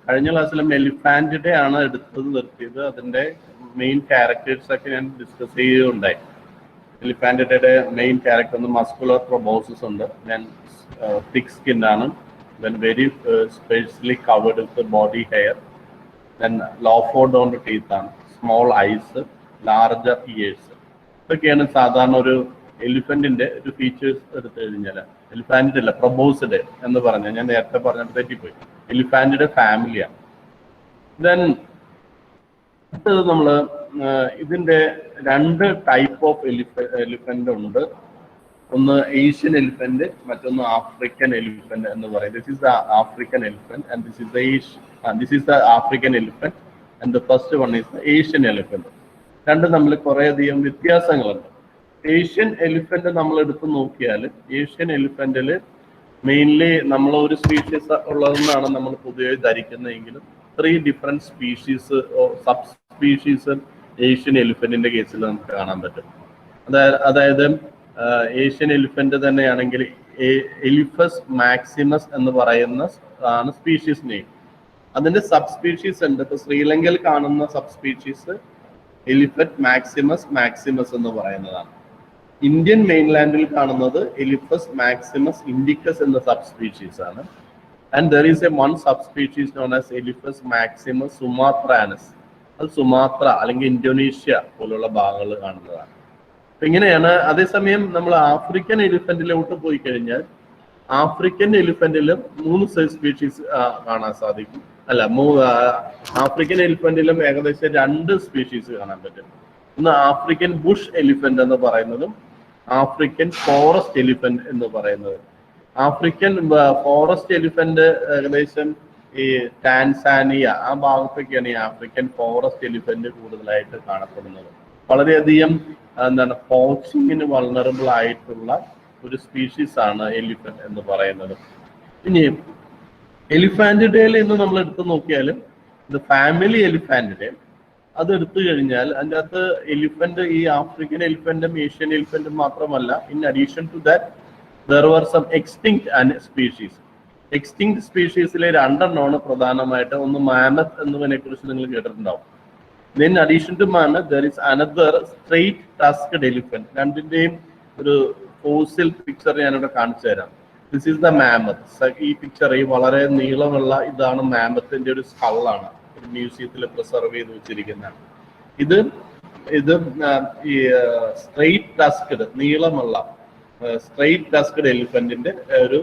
കഴിഞ്ഞ ക്ലാസ്സിലും എലിഫാന്റിന്റെ ആണ് എടുത്തത് നിർത്തിയത്. അതിന്റെ മെയിൻ ക്യാരക്ടേഴ്സ് ഒക്കെ ഞാൻ ഡിസ്കസ് ചെയ്യുകയുണ്ടായി. എലിഫാന്റിന്റെ മെയിൻ ക്യാരക്ടർ ഒന്ന് മസ്കുലർ പ്രൊബോസിസ് ഉണ്ട്, ദെൻ തിക് സ്കിൻ ആണ്, then very specially covered with body hair, then lophodont teeth ആണ്, സ്മോൾ ഐസ്, ലാർജർ ഇയേഴ്സ്. ഇതൊക്കെയാണ് സാധാരണ ഒരു എലിഫന്റിന്റെ ഒരു ഫീച്ചേഴ്സ് എടുത്തു കഴിഞ്ഞാൽ. എലിഫാന്റ് അല്ല, പ്രൊബോസ്ഡ് എന്ന് പറഞ്ഞാൽ ഞാൻ നേരത്തെ പറഞ്ഞിട്ട് തെറ്റിപ്പോയി, എലിഫാന്റിന്റെ ഫാമിലിയാണ്. ദെൻ അടുത്തത് നമ്മൾ ഇതിന്റെ രണ്ട് ടൈപ്പ് ഓഫ് എലിഫന്റ് ഉണ്ട്. ഒന്ന് ഏഷ്യൻ എലിഫന്റ്, മറ്റൊന്ന് ആഫ്രിക്കൻ എലിഫന്റ് എന്ന് പറയും. This is the African elephant and this is the African elephant and the first one is the Asian elephant. രണ്ടും തമ്മിൽ കുറേയധികം വ്യത്യാസങ്ങളുണ്ട്. ഏഷ്യൻ എലിഫന്റ് നമ്മൾ എടുത്ത് നോക്കിയാൽ ഏഷ്യൻ എലിഫന്റിൽ മെയിൻലി നമ്മൾ ഒരു സ്പീഷീസ് ഉള്ളതെന്നാണ് നമ്മൾ പൊതുവെ ധരിക്കുന്നതെങ്കിലും 3 different species sub species Asian എലിഫന്റിന്റെ കേസിൽ നമുക്ക് കാണാൻ പറ്റും. അതായത് ഏഷ്യൻ എലിഫന്റ് തന്നെയാണെങ്കിൽ എലിഫസ് മാക്സിമസ് എന്ന് പറയുന്ന ആണ് സ്പീഷീസ് നെയിം. അതിന്റെ സബ് സ്പീഷീസ് ഉണ്ട്. ഇപ്പൊ ശ്രീലങ്കയിൽ കാണുന്ന സബ് സ്പീഷീസ് എലിഫന്റ് മാക്സിമസ് എന്ന് പറയുന്നതാണ്. ഇന്ത്യൻ മെയിൻലാൻഡിൽ കാണുന്നത് എലിഫസ് മാക്സിമസ് ഇൻഡിക്കസ് എന്ന സബ് സ്പീഷീസ് ആണ്. And there is a one sub species known as Elephas maximus sumatranus. അത് സുമാത്ര അല്ലെങ്കിൽ ഇന്തോനേഷ്യ പോലുള്ള ഭാഗങ്ങൾ കാണുന്നതാണ്. അപ്പൊ ഇങ്ങനെയാണ്. അതേസമയം നമ്മൾ ആഫ്രിക്കൻ എലിഫന്റിലോട്ട് പോയി കഴിഞ്ഞാൽ ആഫ്രിക്കൻ എലിഫന്റിലും 3 സ്പീഷീസ് കാണാൻ സാധിക്കും. അല്ല, ആഫ്രിക്കൻ എലിഫന്റിലും ഏകദേശം 2 സ്പീഷീസ് കാണാൻ പറ്റും. ഒന്ന് ആഫ്രിക്കൻ ബുഷ് എലിഫന്റ് എന്ന് പറയുന്നതും ആഫ്രിക്കൻ ഫോറസ്റ്റ് എലിഫന്റ് എന്ന് പറയുന്നത്. ആഫ്രിക്കൻ ഫോറസ്റ്റ് എലിഫന്റ് ഏകദേശം ഈ ടാൻസാനിയ ആ ഭാഗത്തൊക്കെയാണ് ഈ ആഫ്രിക്കൻ ഫോറസ്റ്റ് എലിഫന്റ് കൂടുതലായിട്ട് കാണപ്പെടുന്നത്. വളരെയധികം പോച്ചിങ്ങിന് വൾണറബിൾ ആയിട്ടുള്ള ഒരു സ്പീഷീസ് ആണ് എലിഫന്റ് എന്ന് പറയുന്നത്. ഇനി എലിഫാന്റിന്റെ ഇന്ന് നമ്മൾ എടുത്തു നോക്കിയാൽ ഇത് ഫാമിലി എലിഫാന്റിന്റെ അത് എടുത്തു കഴിഞ്ഞാൽ അതിൻ്റെ അകത്ത് എലിഫന്റ് ഈ ആഫ്രിക്കൻ എലിഫന്റും ഏഷ്യൻ എലിഫന്റും മാത്രമല്ല, in addition to that there were some extinct species. Extinct സ്പീഷീസിലെ 2 എണ്ണമാണ് പ്രധാനമായിട്ട്. ഒന്ന് മാമത്ത് എന്നതിനെ കുറിച്ച് നിങ്ങൾ കേട്ടിട്ടുണ്ടാവും. Then addition to mammoth, there is another straight tusked elephant. രണ്ടിന്റെയും ഒരു ഫോസിൽ പിക്ചർ ഞാനിവിടെ കാണിച്ചു തരാം. This is the mammoth. ഈ പിക്ചർ ഈ വളരെ നീളമുള്ള ഇതാണ് മാമത്തിന്റെ ഒരു സ്കള്ളാണ്. ഒരു മ്യൂസിയത്തിൽ പ്രിസർവ് ചെയ്ത് വെച്ചിരിക്കുന്നതാണ്. ഇത് ഈ സ്ട്രെയിറ്റ് ടസ്ക്ഡ് നീളമുള്ള സ്ട്രെയിറ്റ് ടസ്ക്ഡ് എലിഫന്റിന്റെ ഒരു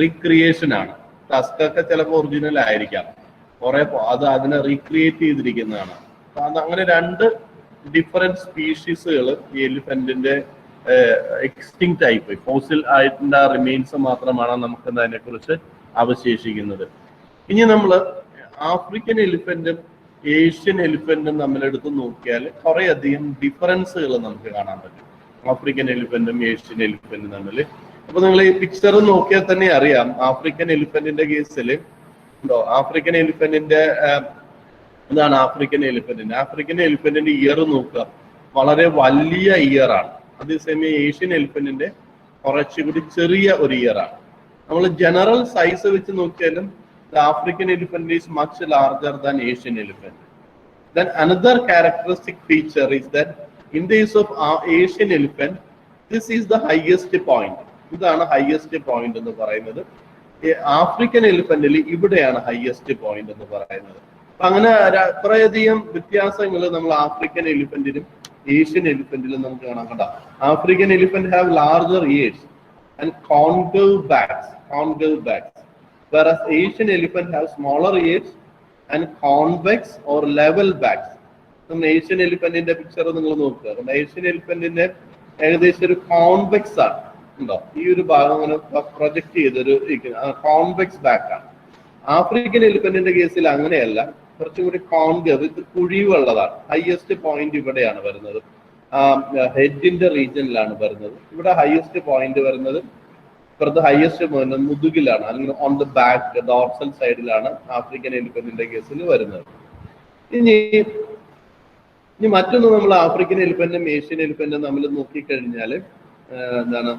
റീക്രിയേഷൻ ആണ്. ടസ്ക് ഒക്കെ ചിലപ്പോൾ ഒറിജിനൽ ആയിരിക്കാം, അതിനെ റീക്രിയേറ്റ് ചെയ്തിരിക്കുന്നതാണ്. അങ്ങനെ 2 ഡിഫറെന്റ് സ്പീഷീസുകൾ ഈ എലിഫന്റിന്റെ എക്സ്റ്റിങ്ക്ട് ആയിപ്പോയി. ഫോസിൽ ആയിട്ടുള്ള റിമെയിൻസ് മാത്രമാണ് നമുക്ക് അതിനെ കുറിച്ച് അവശേഷിക്കുന്നത്. ഇനി നമ്മൾ ആഫ്രിക്കൻ എലിഫന്റും ഏഷ്യൻ എലിഫന്റും തമ്മിലെടുത്ത് നോക്കിയാൽ കുറെ അധികം ഡിഫറൻസുകൾ നമുക്ക് കാണാൻ പറ്റും ആഫ്രിക്കൻ എലിഫന്റും ഏഷ്യൻ എലിഫന്റും തമ്മിൽ. അപ്പൊ നിങ്ങൾ ഈ പിക്ചർ നോക്കിയാൽ തന്നെ അറിയാം. ആഫ്രിക്കൻ എലിഫന്റിന്റെ കേസിൽ ഉണ്ടോ, ആഫ്രിക്കൻ എലിഫന്റിന്റെ ഇതാണ് ആഫ്രിക്കൻ എലിഫന്റിന്റെ ഇയർ നോക്കുക, വളരെ വലിയ ഇയർ ആണ്. അതേസമയം ഏഷ്യൻ എലിഫന്റിന്റെ കുറച്ചുകൂടി ചെറിയ ഒരു ഇയർ ആണ്. നമ്മൾ ജനറൽ സൈസ് വെച്ച് നോക്കിയാലും African elephant is much larger than Asian elephant. Then another characteristic feature is that in the case of Asian elephant, this is the highest point. ഇതാണ് ഹയസ്റ്റ് പോയിന്റ് എന്ന് പറയുന്നത്. ആഫ്രിക്കൻ എലിഫന്റിൽ ഇവിടെയാണ് highest point എന്ന് പറയുന്നത്. അങ്ങനെ കുറേയധികം വ്യത്യാസങ്ങൾ നമ്മൾ ആഫ്രിക്കൻ എലിഫന്റിലും ഏഷ്യൻ എലിഫന്റിലും നമുക്ക് കാണാൻ കണ്ട. African elephant have larger years and concave backs, whereas Asian elephant have smaller ears and convex or level backs. നമ്മൾ ഏഷ്യൻ എലിഫന്റിന്റെ പിക്ചർ നിങ്ങൾ നോക്കുക. ഏഷ്യൻ എലിഫന്റിന്റെ ഏകദേശം ഒരു കോൺവെക്സ് ആണ് ഉണ്ടോ, ഈ ഒരു ഭാഗം അങ്ങനെ പ്രൊജക്ട് ചെയ്തൊരു കോൺവെക്സ് ബാക്ക് ആണ്. ആഫ്രിക്കൻ എലിഫന്റിന്റെ കേസിൽ അങ്ങനെയല്ല, കുറച്ചുകൂടി കോൺകേവ്, ഇത് കുഴിവുള്ളതാണ്. ഹയസ്റ്റ് പോയിന്റ് ഇവിടെയാണ് വരുന്നത്, ഹെഡിന്റെ റീജിയനിലാണ് വരുന്നത്. ഇവിടെ ഹയസ്റ്റ് പോയിന്റ് വരുന്നത് ഇപ്പുറത്ത് ഹയസ്റ്റ് പോയിന്റ് മുതുകിലാണ്, അല്ലെങ്കിൽ ഓൺ ദ ബാക്ക് ഡോർസൽ സൈഡിലാണ് ആഫ്രിക്കൻ എലിഫന്റിന്റെ കേസിൽ വരുന്നത്. ഇനി മറ്റൊന്ന്, നമ്മൾ ആഫ്രിക്കൻ എലിഫന്റും ഏഷ്യൻ എലിഫന്റും തമ്മിൽ നോക്കിക്കഴിഞ്ഞാൽ എന്താണ്,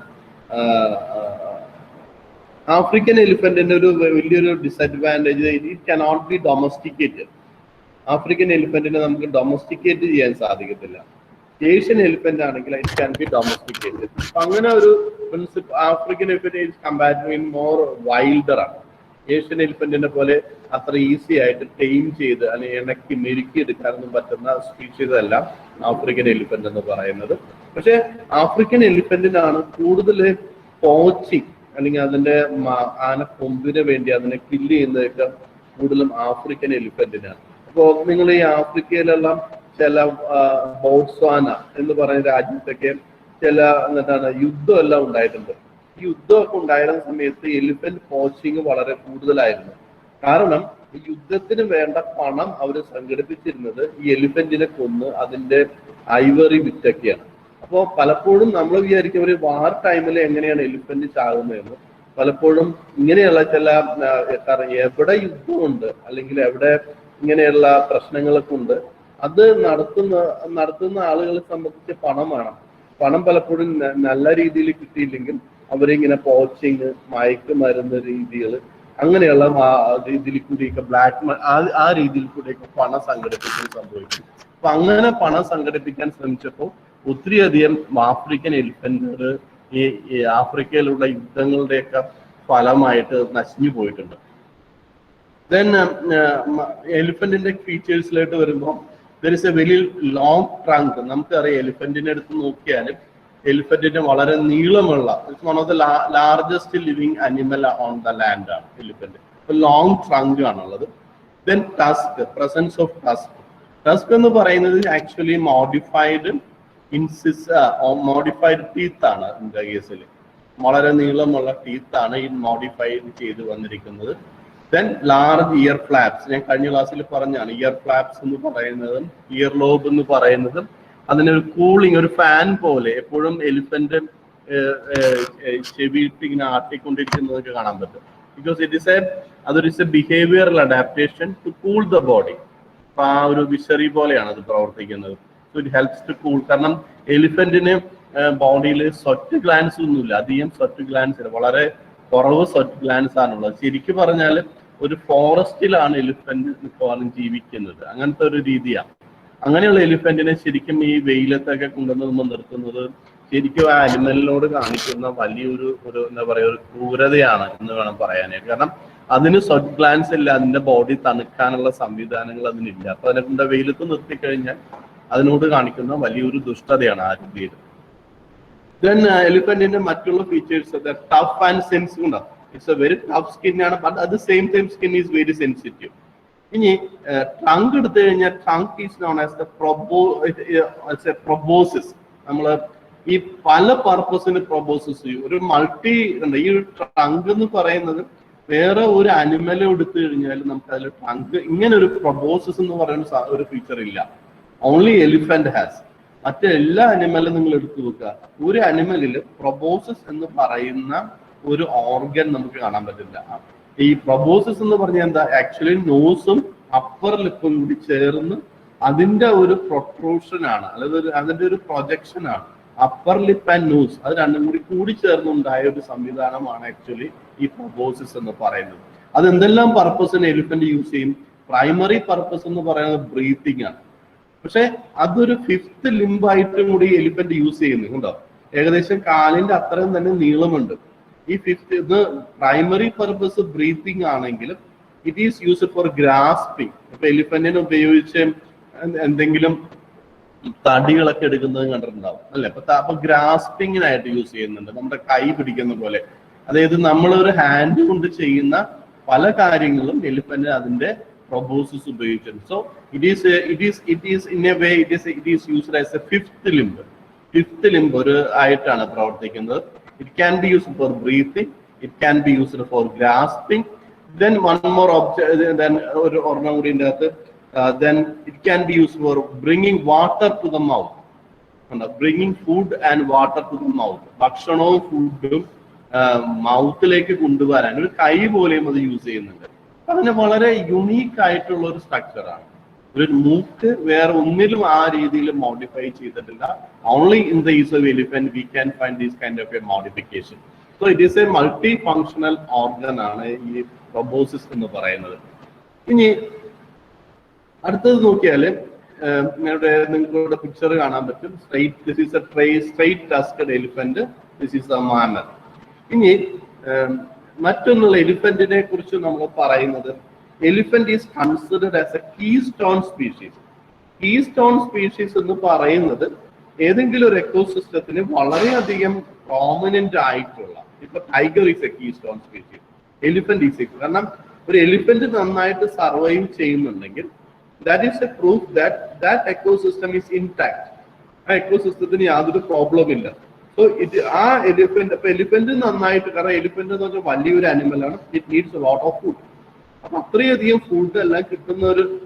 ആഫ്രിക്കൻ എലിഫന്റിന്റെ ഒരു വലിയൊരു disadvantage, it cannot be domesticated. African എലിഫന്റിനെ നമുക്ക് ഡൊമസ്റ്റിക്കേറ്റ് ചെയ്യാൻ സാധിക്കത്തില്ല. ഏഷ്യൻ എലിഫന്റ് ആണെങ്കിൽ ഇറ്റ് ക്യാൻ ബി ഡൊമസ്റ്റിക്കേറ്റഡ്. അപ്പൊ അങ്ങനെ ഒരു principle African elephant is comparatively more wilder ആണ്. ഏഷ്യൻ എലിഫന്റിനെ പോലെ അത്ര ഈസി ആയിട്ട് ടൈം ചെയ്ത് അല്ലെങ്കിൽ ഇണക്കി മെരുക്കി എടുക്കാനൊന്നും പറ്റുന്ന സ്പീഷീസ് അല്ല ആഫ്രിക്കൻ എലിഫന്റ് എന്ന് പറയുന്നത്. പക്ഷെ ആഫ്രിക്കൻ എലിഫന്റിനാണ് കൂടുതൽ പോച്ചിങ് അല്ലെങ്കിൽ അതിന്റെ ആന കൊമ്പിന് വേണ്ടി അതിനെ കില്ല് ചെയ്യുന്നതൊക്കെ കൂടുതലും ആഫ്രിക്കൻ എലിഫന്റിനാണ്. അപ്പോൾ നിങ്ങൾ ഈ ആഫ്രിക്കയിലെല്ലാം ചില ബോട്സ്വാന എന്ന് പറയുന്ന രാജ്യത്തൊക്കെ ചില എന്താണ് യുദ്ധം എല്ലാം ഉണ്ടായിട്ടുണ്ട്. ഈ യുദ്ധമൊക്കെ ഉണ്ടായിരുന്ന സമയത്ത് എലിഫന്റ് പോച്ചിങ് വളരെ കൂടുതലായിരുന്നു. കാരണം ഈ യുദ്ധത്തിന് വേണ്ട പണം അവർ സംഘടിപ്പിച്ചിരുന്നത് ഈ എലിഫന്റിനെ കൊന്ന് അതിന്റെ ഐവറി വിറ്റൊക്കെയാണ്. അപ്പോൾ പലപ്പോഴും നമ്മൾ വിചാരിക്കും ഒരു വാർ ടൈമിൽ എങ്ങനെയാണ് എലിഫന്റ് ചാകുന്നതെന്ന്. പലപ്പോഴും ഇങ്ങനെയുള്ള ചില എവിടെ യുദ്ധമുണ്ട് അല്ലെങ്കിൽ എവിടെ ഇങ്ങനെയുള്ള പ്രശ്നങ്ങളൊക്കെ ഉണ്ട്, അത് നടത്തുന്ന ആളുകളെ സംബന്ധിച്ച് പണമാണ്. പണം പലപ്പോഴും നല്ല രീതിയിൽ കിട്ടിയില്ലെങ്കിൽ അവരിങ്ങനെ പോച്ചിങ്, മയക്കുമരുന്ന് രീതികൾ അങ്ങനെയുള്ള രീതിയിൽ കൂടിയൊക്കെ ബ്ലാക്ക് ആ രീതിയിൽ കൂടിയൊക്കെ പണം സംഘടിപ്പിക്കാൻ സംഭവിക്കും. അപ്പൊ അങ്ങനെ പണം സംഘടിപ്പിക്കാൻ ശ്രമിച്ചപ്പോൾ ഒത്തിരിയധികം ആഫ്രിക്കൻ എലിഫന്റുകൾ ഈ ആഫ്രിക്കയിലുള്ള യുദ്ധങ്ങളുടെയൊക്കെ ഫലമായിട്ട് നശിഞ്ഞു പോയിട്ടുണ്ട്. ദെൻ എലിഫന്റിന്റെ ഫീച്ചേഴ്സിലോട്ട് വരുമ്പോൾ there is a very long trunk. നമുക്കറിയാം എലിഫന്റിനെ എടുത്ത് നോക്കിയാലും എലിഫന്റിന് വളരെ നീളമുള്ള, it's one of the largest living animal on the land ആണ് എലിഫന്റ്. ലോങ് ട്രങ്ക് ആണുള്ളത്. Then tusk, presence of tusk. Tusk എന്ന് പറയുന്നത് ആക്ച്വലി മോഡിഫൈഡ് ടീത്ത് ആണ്. ഇതിന്റെ കേസിൽ വളരെ നീളമുള്ള ടീത്ത് ആണ് ഈ മോഡിഫൈഡ് ചെയ്ത് വന്നിരിക്കുന്നത്. Then large year flaps. ഞാൻ കഴിഞ്ഞ ക്ലാസ്സിൽ പറഞ്ഞാണ് ഇയർ ഫ്ലാപ്സ് എന്ന് പറയുന്നതും ഇയർ ലോബ് എന്ന് പറയുന്നതും അതിനൊരു കൂളിംഗ്, ഒരു ഫാൻ പോലെ എപ്പോഴും എലിഫന്റ് ചെവിയിട്ട് ഇങ്ങനെ ആട്ടിക്കൊണ്ടിരിക്കുന്നതൊക്കെ കാണാൻ പറ്റും. ബിക്കോസ് അതൊരു behavioural adaptation to cool the body. അപ്പൊ ആ ഒരു വിഷറി പോലെയാണ് അത് പ്രവർത്തിക്കുന്നത്. So it helps to cool. കാരണം എലിഫന്റിന് ബോഡിയിൽ സ്വെറ്റ് ഗ്ലാൻസ് ഒന്നുമില്ല, അധികം സ്വെറ്റ് ഗ്ലാൻസ് ഇല്ല, വളരെ കുറവ് സ്വെറ്റ് ഗ്ലാൻസ് ആണുള്ളത്. ശരിക്കും പറഞ്ഞാൽ ഒരു ഫോറസ്റ്റിലാണ് എലിഫന്റ് മിക്കവാറും ജീവിക്കുന്നത്. അങ്ങനത്തെ ഒരു രീതിയാണ്. അങ്ങനെയുള്ള എലിഫന്റിനെ ശരിക്കും ഈ വെയിലത്തൊക്കെ കൊണ്ടുവന്ന് നിർത്തുന്നത് ശരിക്കും ആ അനിമലിനോട് കാണിക്കുന്ന വലിയൊരു എന്താ പറയുക ഒരു ക്രൂരതയാണ് എന്ന് വേണം പറയാനായിട്ട്. കാരണം അതിന് സ്വെറ്റ് ഗ്ലാൻസ് ഇല്ല, അതിന്റെ ബോഡി തണുക്കാനുള്ള സംവിധാനങ്ങൾ അതിനില്ല. അപ്പൊ അതിനെ കൊണ്ട് വെയിലത്ത് നിർത്തിക്കഴിഞ്ഞാൽ അതിനോട് കാണിക്കുന്ന വലിയൊരു ദുഷ്ടതയാണ് ആ രീതിയിൽ. ദെൻ എലിഫന്റിന്റെ മറ്റുള്ള ഫീച്ചേഴ്സ് ടഫ് ആൻഡ് സെൻസിറ്റീവ് ഉണ്ടാവും. It's a very tough skin ആണ്, but at the same time skin is very sensitive. ഇനി ട്രങ്ക് എടുത്തു കഴിഞ്ഞാൽ trunk is known as the proboscis. നമ്മൾ ഈ പല പർപ്പസിന് പ്രൊബോസിസ് ചെയ്യും. ഒരു മൾട്ടി ഉണ്ട് ഈ ട്രങ്ക് എന്ന് പറയുന്നത്. വേറെ ഒരു അനിമലെ എടുത്തു കഴിഞ്ഞാൽ നമുക്ക് അതിൽ ട്രങ്ക് ഇങ്ങനെ ഒരു പ്രൊബോസിസ് എന്ന് പറയുന്ന ഒരു ഫീച്ചർ ഇല്ല. Only elephant has. മറ്റെല്ലാ അനിമലും നിങ്ങൾ എടുത്തു നോക്കുക, ഒരു അനിമലിൽ പ്രൊബോസിസ് എന്ന് പറയുന്ന ഒരു ഓർഗൻ നമുക്ക് കാണാൻ പറ്റില്ല. ഈ പ്രൊബോസിസ് എന്ന് പറഞ്ഞാൽ എന്താ, ആക്ച്വലി നോസും അപ്പർ ലിപ്പും കൂടി ചേർന്ന് അതിന്റെ ഒരു പ്രൊട്രൂഷൻ ആണ്, അല്ലെങ്കിൽ അതിന്റെ ഒരു പ്രൊജക്ഷൻ ആണ്. അപ്പർ ലിപ്പ് ആൻഡ് നോസ് അത് രണ്ടും കൂടി ചേർന്നുണ്ടായ ഒരു സംവിധാനമാണ് ആക്ച്വലി ഈ പ്രൊബോസിസ് എന്ന് പറയുന്നത്. അത് എന്തെല്ലാം പർപ്പസിന് എലിഫന്റ് യൂസ് ചെയ്യും. പ്രൈമറി പർപ്പസ് എന്ന് പറയുന്നത് ബ്രീത്തിങ് ആണ്. പക്ഷെ അതൊരു ഫിഫ്ത്ത് ലിംബായിട്ടും കൂടി എലിഫന്റ് യൂസ് ചെയ്യുന്നുണ്ടോ. ഏകദേശം കാലിന്റെ അത്രയും തന്നെ നീളമുണ്ട്. ഈ ഫിഫ്ത്ത് ഇത് പ്രൈമറി പർപ്പസ് ബ്രീത്തിങ് ആണെങ്കിലും it is used for grasping. ഇപ്പൊ എലിഫന്റിനെ ഉപയോഗിച്ച് എന്തെങ്കിലും തടികളൊക്കെ എടുക്കുന്നത് കണ്ടിട്ടുണ്ടാവും അല്ലെ. അപ്പൊ ഗ്രാസ്പിങ്ങിനായിട്ട് യൂസ് ചെയ്യുന്നുണ്ട്, നമ്മുടെ കൈ പിടിക്കുന്ന പോലെ. അതായത് നമ്മളൊരു ഹാൻഡ് കൊണ്ട് ചെയ്യുന്ന പല കാര്യങ്ങളും എലിഫന്റ് അതിന്റെ പ്രൊബോസിസ് ഉപയോഗിച്ചിട്ടുണ്ട്. So it is in a way it is used as A fifth limb ഒരു ആയിട്ടാണ് പ്രവർത്തിക്കുന്നത്. It can be used for breathing. It can be used for grasping. Then one more object. Then then it can be used for bringing water to the mouth. Bringing food and water to the mouth. ഭക്ഷണവും ഫുഡും മൗത്തിലേക്ക് കൊണ്ടുവരാൻ ഒരു കൈ പോലെയും അത് use ചെയ്യുന്നുണ്ട്. അങ്ങനെ വളരെ യുണീക്ക് ആയിട്ടുള്ള ഒരു സ്ട്രക്ചറാണ്. ഒരു മൂക്ക് വേറെ ഒന്നിലും ആ രീതിയിൽ മോഡിഫൈ ചെയ്തിട്ടില്ല. Only in the use of elephant we can find these kind of A modification. So so it is A multi functional organ ആണ് ഈ പ്രൊബോസിസ് എന്ന് പറയുന്നത്. ഇനി അടുത്തത് നോക്കിയാൽ നിങ്ങളുടെ പിക്ചർ കാണാൻ പറ്റും. This is a straight tusked elephant, this is a mammal. ഇനി മറ്റൊന്നുള്ള എലിഫന്റിനെ കുറിച്ച് നമ്മൾ പറയുന്നത്, elephant is considered as a keystone species. Keystone species എന്ന് പറയുന്നത് ഏതെങ്കിലും ഒരു എക്കോസിസ്റ്റത്തിന് വളരെയധികം പ്രോമിനന്റ് ആയിട്ടുള്ള, ഇപ്പൊ tiger is a keystone species, elephant is a, കാരണം ഒരു എലിഫന്റ് നന്നായിട്ട് സർവൈവ് ചെയ്യുന്നുണ്ടെങ്കിൽ that is a proof that ecosystem is intact. ആ എക്കോസിസ്റ്റത്തിന് യാതൊരു പ്രോബ്ലം ഇല്ല. സോ ആ എലിഫന്റ്, അപ്പൊ എലിഫന്റ് നന്നായിട്ട്, കാരണം എലിഫന്റ് എന്ന് പറഞ്ഞാൽ വലിയൊരു ആനിമലാണ്, it needs a lot of food. അപ്പൊ അത്രയധികം ഫുഡ് എല്ലാം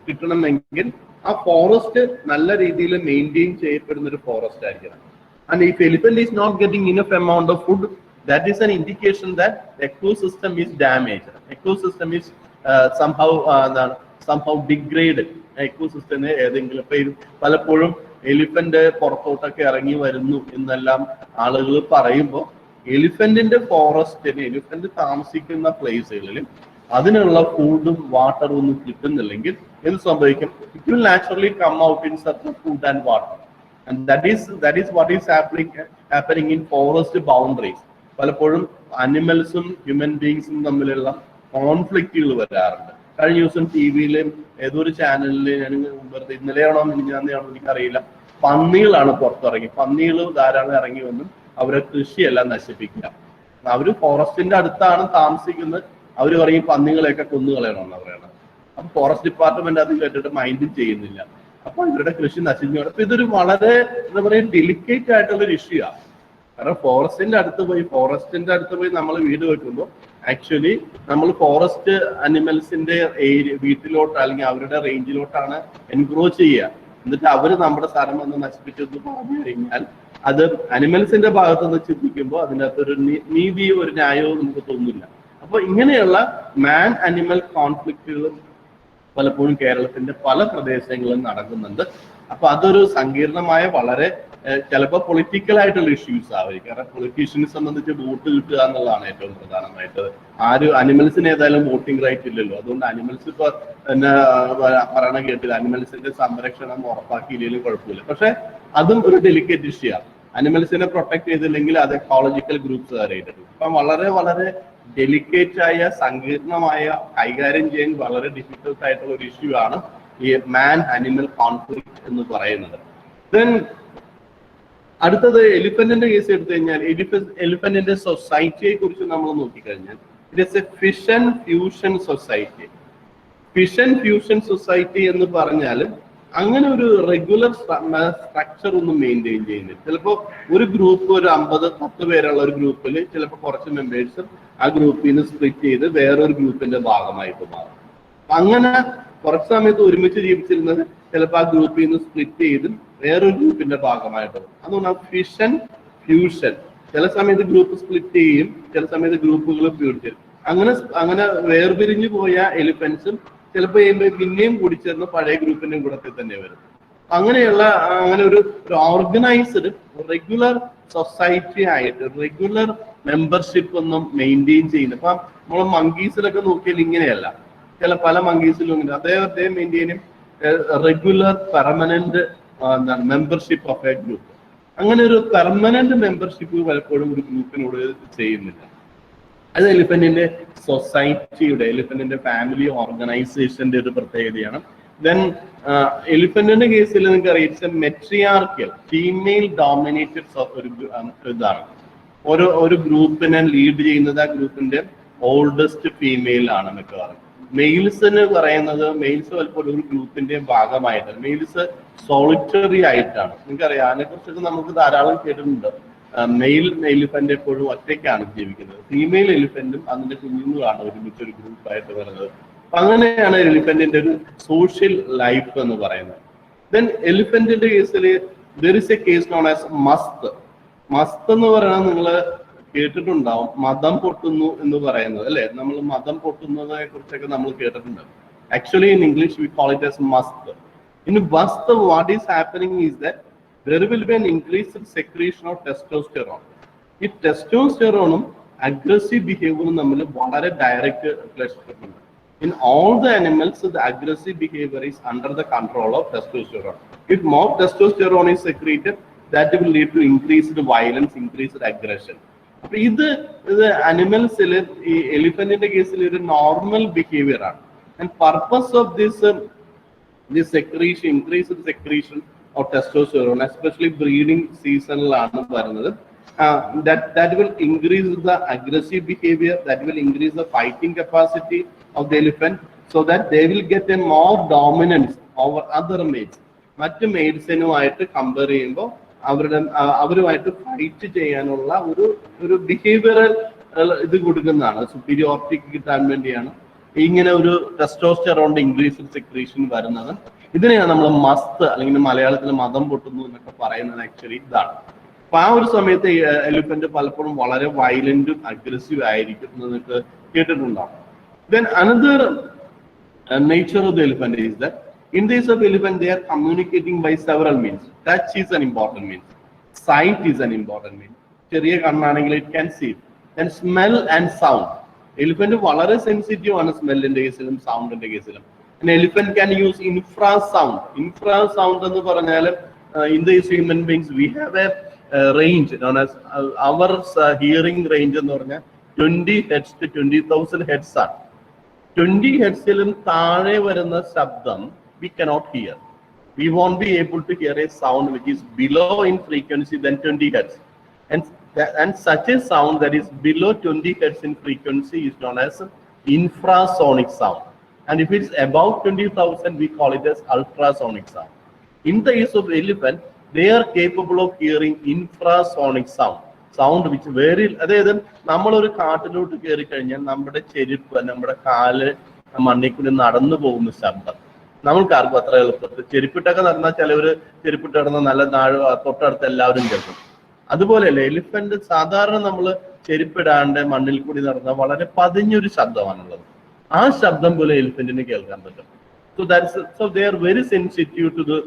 കിട്ടണമെങ്കിൽ ആ ഫോറസ്റ്റ് നല്ല രീതിയിൽ മെയിൻറ്റെയിൻ ചെയ്യപ്പെടുന്ന ഒരു ഫോറസ്റ്റ് ആയിരിക്കണം. And if elephant is not getting enough amount of food, that is an indication that ecosystem is damage, ecosystem is somehow degrade. എക്കോസിസ്റ്റത്തിന് ഏതെങ്കിലും, ഇപ്പൊ പലപ്പോഴും എലിഫന്റ് പുറത്തോട്ടൊക്കെ ഇറങ്ങി വരുന്നു എന്നെല്ലാം ആളുകൾ പറയുമ്പോൾ എലിഫന്റിന്റെ ഫോറസ്റ്റിന്, എലിഫന്റ് താമസിക്കുന്ന പ്ലേസുകളിലും അതിനുള്ള ഫുഡും വാട്ടറും ഒന്നും കിട്ടുന്നില്ലെങ്കിൽ എന്ത് സംഭവിക്കും? It will naturally come out in search of food and water. And that is what is happening in forest boundaries. പലപ്പോഴും അനിമൽസും ഹ്യൂമൻ ബീങ്സും തമ്മിലുള്ള കോൺഫ്ലിക്റ്റുകൾ വരാറുണ്ട്. കഴിഞ്ഞ ദിവസം ടി വിയിലും ഏതൊരു ചാനലിൽ, ഞാൻ വെറുതെ ഇന്നലെയാണോ മിനിഞ്ഞാന്നെയാണോ എനിക്കറിയില്ല, പന്നികളാണ് പുറത്തിറങ്ങി. പന്നികൾ ധാരാളം ഇറങ്ങി വന്നും അവരെ കൃഷിയെല്ലാം നശിപ്പിക്കുക. അവര് ഫോറസ്റ്റിന്റെ അടുത്താണ് താമസിക്കുന്നത്. അവർ പറയും പന്നികളെയൊക്കെ കൊന്നുകളയണമെന്ന് പറയണം. അപ്പൊ ഫോറസ്റ്റ് ഡിപ്പാർട്ട്മെന്റ് അത് കേട്ടിട്ട് മൈൻഡും ചെയ്യുന്നില്ല. അപ്പൊ ഇവരുടെ കൃഷി നശിച്ചു. അപ്പൊ ഇതൊരു വളരെ എന്താ പറയുക ഡെലിക്കേറ്റ് ആയിട്ടുള്ള ഒരു ഇഷ്യൂ ആണ്. കാരണം ഫോറസ്റ്റിന്റെ അടുത്ത് പോയി നമ്മൾ വീട് വെക്കുമ്പോൾ ആക്ച്വലി നമ്മൾ ഫോറസ്റ്റ് അനിമൽസിന്റെ വീട്ടിലോട്ട് അല്ലെങ്കിൽ അവരുടെ റേഞ്ചിലോട്ടാണ് എൻക്രോച്ച് ചെയ്യുക. എന്നിട്ട് അവര് നമ്മുടെ സ്ഥലം വന്ന് നശിപ്പിച്ചെന്ന് പറഞ്ഞു കഴിഞ്ഞാൽ അത് അനിമൽസിന്റെ ഭാഗത്ത് നിന്ന് ചിന്തിക്കുമ്പോൾ അതിനകത്തൊരു നീതിയോ ഒരു ന്യായവും നമുക്ക് തോന്നില്ല. അപ്പൊ ഇങ്ങനെയുള്ള മാൻ അനിമൽ കോൺഫ്ലിക്റ്റുകളും പലപ്പോഴും കേരളത്തിന്റെ പല പ്രദേശങ്ങളിലും നടക്കുന്നുണ്ട്. അപ്പൊ അതൊരു സങ്കീർണമായ, വളരെ ചിലപ്പോൾ പൊളിറ്റിക്കൽ ആയിട്ടുള്ള ഇഷ്യൂസ് ആവും. കാരണം പൊളിറ്റീഷ്യനെ സംബന്ധിച്ച് വോട്ട് കിട്ടുക എന്നുള്ളതാണ് ഏറ്റവും പ്രധാനമായിട്ട്. അനിമൽസിന് ഏതായാലും വോട്ടിംഗ് റൈറ്റ് ഇല്ലല്ലോ. അതുകൊണ്ട് അനിമൽസ് ഇപ്പൊ എന്നെ പറയണ കേട്ടില്ല, അനിമൽസിന്റെ സംരക്ഷണം ഉറപ്പാക്കിയില്ലെങ്കിലും കുഴപ്പമില്ല. പക്ഷെ അതും ഒരു ഡെലിക്കേറ്റ് ഇഷ്യൂ ആണ്. അനിമൽസിനെ പ്രൊട്ടക്ട് ചെയ്തില്ലെങ്കിൽ അത് എക്കോളജിക്കൽ ഗ്രൂപ്പ്സ് അറിയിട്ടുണ്ട്. അപ്പം വളരെ വളരെ ഡെലിക്കേറ്റ് ആയ, സങ്കീർണമായ, കൈകാര്യം ചെയ്യാൻ വളരെ ഡിഫിക്കൽട്ട് ആയിട്ടുള്ള ഒരു ഇഷ്യൂ ആണ് ഈ മാൻ അനിമൽ കോൺഫ്ലിക്റ്റ് എന്ന് പറയുന്നത്. ദെൻ അടുത്തത് എലിഫന്റിന്റെ കേസ് എടുത്തു കഴിഞ്ഞാൽ, എലിഫന്റിന്റെ സൊസൈറ്റിയെ കുറിച്ച് നമ്മൾ നോക്കിക്കഴിഞ്ഞാൽ it is A fission fusion society. Fission fusion society എന്ന് പറഞ്ഞാൽ അങ്ങനെ ഒരു റെഗുലർ സ്ട്രക്ചർ ഒന്നും മെയിൻറ്റെയിൻ ചെയ്യുന്നില്ല. ചിലപ്പോൾ ഒരു ഗ്രൂപ്പ്, ഒരു 50-10 പേരുള്ള ഒരു ഗ്രൂപ്പിൽ ചിലപ്പോൾ കുറച്ച് മെമ്പേഴ്സ് ആ ഗ്രൂപ്പിൽ നിന്ന് സ്പ്ലിറ്റ് ചെയ്ത് വേറൊരു ഗ്രൂപ്പിന്റെ ഭാഗമായിട്ട് മാറും. അങ്ങനെ കുറച്ച് സമയത്ത് ഒരുമിച്ച് ജീവിച്ചിരുന്നത് ചിലപ്പോൾ ആ ഗ്രൂപ്പിൽ നിന്ന് സ്പ്ലിറ്റ് ചെയ്ത് വേറൊരു ഗ്രൂപ്പിന്റെ ഭാഗമായിട്ട്. അതുകൊണ്ടാണ് ഫിഷൻ ഫ്യൂഷൻ. ചില സമയത്ത് ഗ്രൂപ്പ് സ്പ്ലിറ്റ് ചെയ്യും, ചില സമയത്ത് ഗ്രൂപ്പുകൾ ഫ്യൂഡ് ചെയ്യും. അങ്ങനെ വേർപിരിഞ്ഞു പോയ എലിഫന്റ്സും ചിലപ്പോൾ പിന്നെയും കൂടി ചേർന്ന് പഴയ ഗ്രൂപ്പിന്റെ കൂടത്തിൽ തന്നെ വരും. അങ്ങനെ ഒരു ഓർഗനൈസ്ഡ് റെഗുലർ സൊസൈറ്റി ആയിട്ട് റെഗുലർ മെമ്പർഷിപ്പ് ഒന്നും മെയിൻറ്റെയിൻ ചെയ്യുന്നു. ഇപ്പൊ നമ്മൾ മങ്കീസിലൊക്കെ നോക്കിയാൽ ഇങ്ങനെയല്ല. പല മങ്കീസിലും ഇങ്ങനെ അദ്ദേഹം മെയിൻറ്റെയിനും regular permanent membership of a group. അങ്ങനെ ഒരു പെർമനന്റ് മെമ്പർഷിപ്പ് പലപ്പോഴും ഒരു ഗ്രൂപ്പിനോട് ചെയ്യുന്നില്ല. അത് എലിഫന്റിന്റെ സൊസൈറ്റിയുടെ, എലിഫന്റിന്റെ ഫാമിലി ഓർഗനൈസേഷന്റെ ഒരു പ്രത്യേകതയാണ്. ദെൻ എലിഫന്റിന്റെ കേസിൽ നിങ്ങൾക്ക് അറിയാം, ഇറ്റ്സ് എ മെട്രിയാർക്കൽ, ഫീമെയിൽ ഡോമിനേറ്റഡ് ഒരു ഇതാണ്. ഒരു ഗ്രൂപ്പിനെ ലീഡ് ചെയ്യുന്നത് ആ ഗ്രൂപ്പിന്റെ ഓൾഡസ്റ്റ് ഫീമെയിൽ ആണ് മിക്കവാറും. മെയിൽസിന് പറയുന്നത്, മെയിൽസ് പലപ്പോഴും ഒരു ഗ്രൂപ്പിന്റെ ഭാഗമായിട്ട്, മെയിൽസ് സോളിറ്ററി ആയിട്ടാണ്. നിങ്ങൾക്കറിയാം, അതിനെ കുറിച്ചൊക്കെ നമുക്ക് ധാരാളം കേട്ടിട്ടുണ്ട്. മെയിൽ എലിഫന്റ് എപ്പോഴും ഒറ്റയ്ക്കാണ് ജീവിക്കുന്നത്. ഫീമെയിൽ എലിഫന്റും അതിന്റെ കുഞ്ഞുങ്ങളാണ് ഒരുമിച്ച് ഒരു ഗ്രൂപ്പായിട്ട് വരുന്നത്. അപ്പൊ അങ്ങനെയാണ് എലിഫന്റിന്റെ ഒരു സോഷ്യൽ ലൈഫ് എന്ന് പറയുന്നത്. ദെൻ എലിഫന്റിന്റെ കേസിൽ there is A case known as മസ്ത്. മസ്ത് എന്ന് പറയുന്നത് നിങ്ങൾ കേട്ടിട്ടുണ്ടാവും, മതം പൊട്ടുന്നു എന്ന് പറയുന്നത് അല്ലെ. നമ്മൾ മതം പൊട്ടുന്നതിനെ കുറിച്ചൊക്കെ നമ്മൾ കേട്ടിട്ടുണ്ട്. Actually in English we call it as മസ്ത്. ഇൻ മസ്ത് what is happening is that there will be an increased secretion of testosterone. ഈ ടെസ്റ്റോസ്റ്റെറോണും aggressive behavior നമ്മൾ വളരെ ഡയറക്റ്റ് റിലേഷൻഷിപ്പ് ഉണ്ട്. In all the animals, the aggressive behavior is under the control of testosterone. If more testosterone is secreted, that will lead to increased violence, increased aggression. അപ്പൊ ഇത് അനിമൽസിൽ ഈ എലിഫന്റിന്റെ കേസിൽ ഒരു normal behaviour ആണ്. And purpose of this secretion, increased secretion of testosterone, especially breeding seasonലാണ് വരുന്നത്. That will increase the aggressive behavior, that will increase the fighting capacity of the elephant, so that they will get a more dominance over other mates. മറ്റ് മെയ്ഡ്സിനുമായിട്ട് compare ചെയ്യുമ്പോൾ അവരുമായിട്ട് fight ചെയ്യാനുള്ള ഒരു behavioural ഇത് കൊടുക്കുന്നതാണ്. Superiority കിട്ടാൻ വേണ്ടിയാണ് ഇങ്ങനെ ഒരു ടെസ്റ്റോസ്റ്റെറോണിന്റെ ഇൻക്രീസ്ഡ് സെക്രീഷൻ വരുന്നത്. ഇതിനെയാണ് നമ്മൾ മസ്ത് അല്ലെങ്കിൽ മലയാളത്തിൽ മതം പൊട്ടുന്നു എന്നൊക്കെ പറയുന്നത്. ആക്ച്വലി ഇതാണ്. അപ്പൊ ആ ഒരു സമയത്ത് എലിഫന്റ് പലപ്പോഴും വളരെ വയലന്റും അഗ്രസീവ് ആയിരിക്കും എന്ന് നിങ്ങൾക്ക് കേട്ടിട്ടുണ്ടാവും. Then another nature of the elephant is that in the case of elephant, they are communicating by several means. Touch is an important means. Sight is an important means. ചെറിയ കണ്ണാണെങ്കിൽ it can see. Then smell and sound. Elephant വളരെ sensitive ആണ് സ്മെല്ലിന്റെ കേസിലും സൗണ്ടിന്റെ കേസിലും. An elephant can use infrasound. Infrasound എന്ന് പറഞ്ഞാൽ in the human beings we have a range known as our hearing range എന്ന് പറഞ്ഞാൽ 20 hertz to 20,000 hertz ആണ്. 20 hertzലും താഴെ വരുന്ന ശബ്ദം we cannot hear. We won't be able to hear a sound which is below in frequency than 20 hertz. And such a sound that is below 20 hertz in frequency is known as infrasonic sound. And if it's above 20,000, we call it as ultrasonic sound. In the case of elephant, they are capable of hearing infrasonic sound which very, അതായത് നമ്മളൊരു കാട്ടിലോട്ട് കയറി കഴിഞ്ഞാൽ നമ്മുടെ ചെരുപ്പ്, നമ്മുടെ കാല് മണ്ണിൽ കൂടി നടന്നു പോകുന്ന ശബ്ദം നമ്മൾക്കാർക്കും അത്ര എളുപ്പത്തിൽ, ചെരുപ്പിട്ടൊക്കെ നടന്നാൽ ചിലവര് ചെരുപ്പിട്ട് നടന്ന നല്ല തൊട്ടടുത്ത് എല്ലാവരും കേൾക്കും. അതുപോലെയല്ല എലിഫന്റ് സാധാരണ നമ്മൾ ചെരുപ്പിടാണ്ട് മണ്ണിൽ കൂടി നടന്ന വളരെ പതിഞ്ഞൊരു ശബ്ദമാണുള്ളത്. ആ ശബ്ദം പോലെ എലിഫന്റിന് കേൾക്കാൻ പറ്റും. So they are very sensitive to the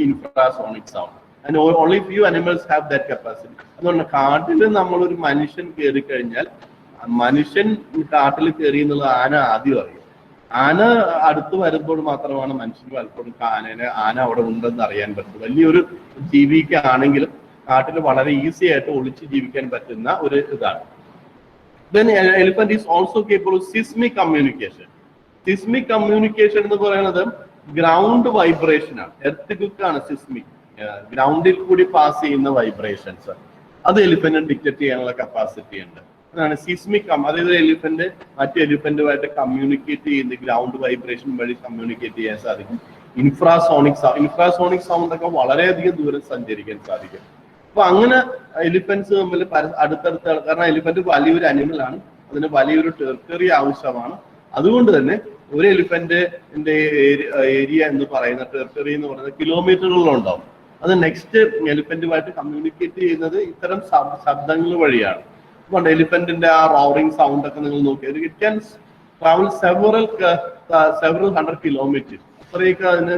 infrasonic sound. And only few animals have that capacity. അതുകൊണ്ട് കാട്ടിൽ നമ്മളൊരു മനുഷ്യൻ കയറി കഴിഞ്ഞാൽ മനുഷ്യൻ കാട്ടിൽ കയറി എന്നുള്ളത് ആന ആദ്യം അറിയും. ആന അടുത്ത് വരുമ്പോൾ മാത്രമാണ് മനുഷ്യന് പലപ്പോഴും ആന അവിടെ ഉണ്ടെന്ന് അറിയാൻ പറ്റും. വലിയൊരു ജീവിക്കാണെങ്കിലും കാട്ടിൽ വളരെ ഈസി ആയിട്ട് ഒളിച്ച് ജീവിക്കാൻ പറ്റുന്ന ഒരു ഇതാണ്. Then elephant is also capable of seismic communication. Seismic communication എന്ന് പറയുന്നത് ഗ്രൗണ്ട് വൈബ്രേഷൻ ആണ്. എർത്ത് ക്വിക്ക് ആണ് സിസ്മിക്. ഗ്രൗണ്ടിൽ കൂടി പാസ് ചെയ്യുന്ന വൈബ്രേഷൻസ് അത് എലിഫന്റിന് ഡിറ്റക്ട് ചെയ്യാനുള്ള കപ്പാസിറ്റി ഉണ്ട്. അതാണ് സിസ്മിക്. അതായത് എലിഫന്റ് മറ്റു എലിഫന്റുമായിട്ട് കമ്മ്യൂണിക്കേറ്റ് ചെയ്യുന്ന ഗ്രൗണ്ട് വൈബ്രേഷൻ വഴി കമ്മ്യൂണിക്കേറ്റ് ചെയ്യാൻ സാധിക്കും. ഇൻഫ്രാസോണിക് സൗണ്ട് ഒക്കെ വളരെയധികം ദൂരം സഞ്ചരിക്കാൻ സാധിക്കും. അപ്പൊ അങ്ങനെ എലിഫന്റ്സ് തമ്മിൽ അടുത്തടുത്ത, കാരണം എലിഫന്റ് വലിയൊരു അനിമൽ ആണ്, അതിന് വലിയൊരു ടെറിട്ടറി ആവശ്യമാണ്. അതുകൊണ്ട് തന്നെ ഒരു എലിഫന്റിന്റെ ഏരിയ എന്ന് പറയുന്ന ടെറിട്ടറി എന്ന് പറയുന്നത് കിലോമീറ്ററുകളിലുണ്ടാവും. അത് നെക്സ്റ്റ് എലിഫന്റുമായിട്ട് കമ്മ്യൂണിക്കേറ്റ് ചെയ്യുന്നത് ഇത്തരം ശബ്ദങ്ങൾ വഴിയാണ്. അതുകൊണ്ട് എലിഫന്റിന്റെ ആ റോറിംഗ് സൗണ്ട് ഒക്കെ നിങ്ങൾ നോക്കിയാൽ it can travel several 100 kilometre, അത്രയൊക്കെ അതിന്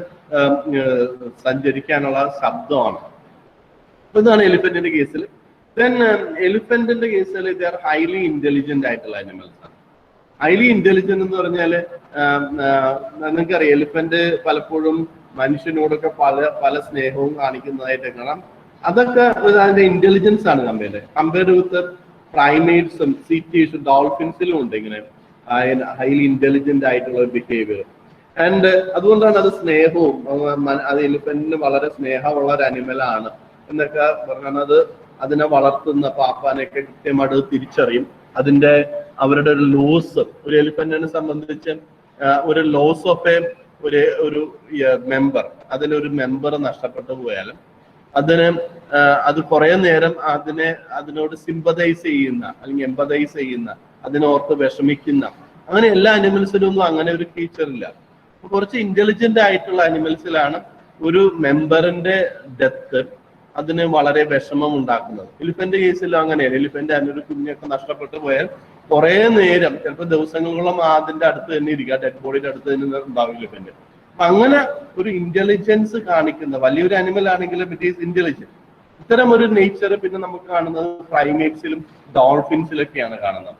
സഞ്ചരിക്കാനുള്ള ശബ്ദമാണ്. അപ്പൊ ഇതാണ് എലിഫന്റിന്റെ കേസിൽ. ദെൻ എലിഫന്റിന്റെ കേസിൽ ദേ ആർ ഹൈലി ഇന്റലിജന്റ് ആയിട്ടുള്ള അനിമൽസ് ആണ്. ഹൈലി ഇന്റലിജന്റ് എന്ന് പറഞ്ഞാല് നിങ്ങൾക്കറിയാം എലിഫന്റ് പലപ്പോഴും മനുഷ്യനോടൊക്കെ പല സ്നേഹവും കാണിക്കുന്നതായിട്ട് കാണാം. അതൊക്കെ അതിന്റെ ഇന്റലിജൻസ് ആണ് കമ്പയർഡ് വിത്ത് പ്രൈമേറ്റ്സും സീറ്റീസും ഡോൾഫിൻസിലും ഉണ്ട് ഇങ്ങനെ ഹൈലി ഇന്റലിജന്റ് ആയിട്ടുള്ള ബിഹേവിയർ. ആൻഡ് അതുകൊണ്ടാണ് അത് സ്നേഹവും, അത് എലിഫന്റിന് വളരെ സ്നേഹമുള്ള ഒരു അനിമലാണ് എന്നൊക്കെ പറഞ്ഞാൽ അത് അതിനെ വളർത്തുന്ന പാപ്പാനെയൊക്കെ കൃത്യമായിട്ട് തിരിച്ചറിയും. അവരുടെ ഒരു ലോസ്, ഒരു എലിഫന്റിനെ സംബന്ധിച്ച് ഒരു ലോസ് ഓഫ് ഒരു മെമ്പർ, അതിലൊരു മെമ്പർ നഷ്ടപ്പെട്ടു പോയാലും അത് കുറെ നേരം അതിനോട് സിമ്പതൈസ് ചെയ്യുന്ന അല്ലെങ്കിൽ എംപതൈസ് ചെയ്യുന്ന, അതിനോർത്ത് വിഷമിക്കുന്ന, അങ്ങനെ എല്ലാ അനിമൽസിലും ഒന്നും അങ്ങനെ ഒരു ഫീച്ചർ ഇല്ല. കുറച്ച് ഇന്റലിജന്റ് ആയിട്ടുള്ള അനിമൽസിലാണ് ഒരു മെമ്പറിന്റെ ഡെത്ത് അതിന് വളരെ വിഷമം ഉണ്ടാക്കുന്നത്. എലിഫന്റ് കേസിലും അങ്ങനെയാണ്. എലിഫന്റ് അതിനൊരു കുഞ്ഞൊക്കെ നഷ്ടപ്പെട്ടു പോയാൽ കുറെ നേരം, ചിലപ്പോൾ ദിവസങ്ങളോളം അതിന്റെ അടുത്ത് തന്നെ ഇരിക്കുക, ഡെഡ് ബോഡിയുടെ അടുത്ത് തന്നെ ഉണ്ടാവും എലിഫന്റ്. അപ്പൊ അങ്ങനെ ഒരു ഇന്റലിജൻസ് കാണിക്കുന്ന വലിയൊരു അനിമൽ ആണെങ്കിലും ഇറ്റ് ഈസ് ഇന്റലിജന്റ്. ഇത്തരം ഒരു നേച്ചർ പിന്നെ നമുക്ക് കാണുന്നത് പ്രൈമേറ്റ്സിലും ഡോൾഫിൻസിലൊക്കെയാണ് കാണുന്നത്.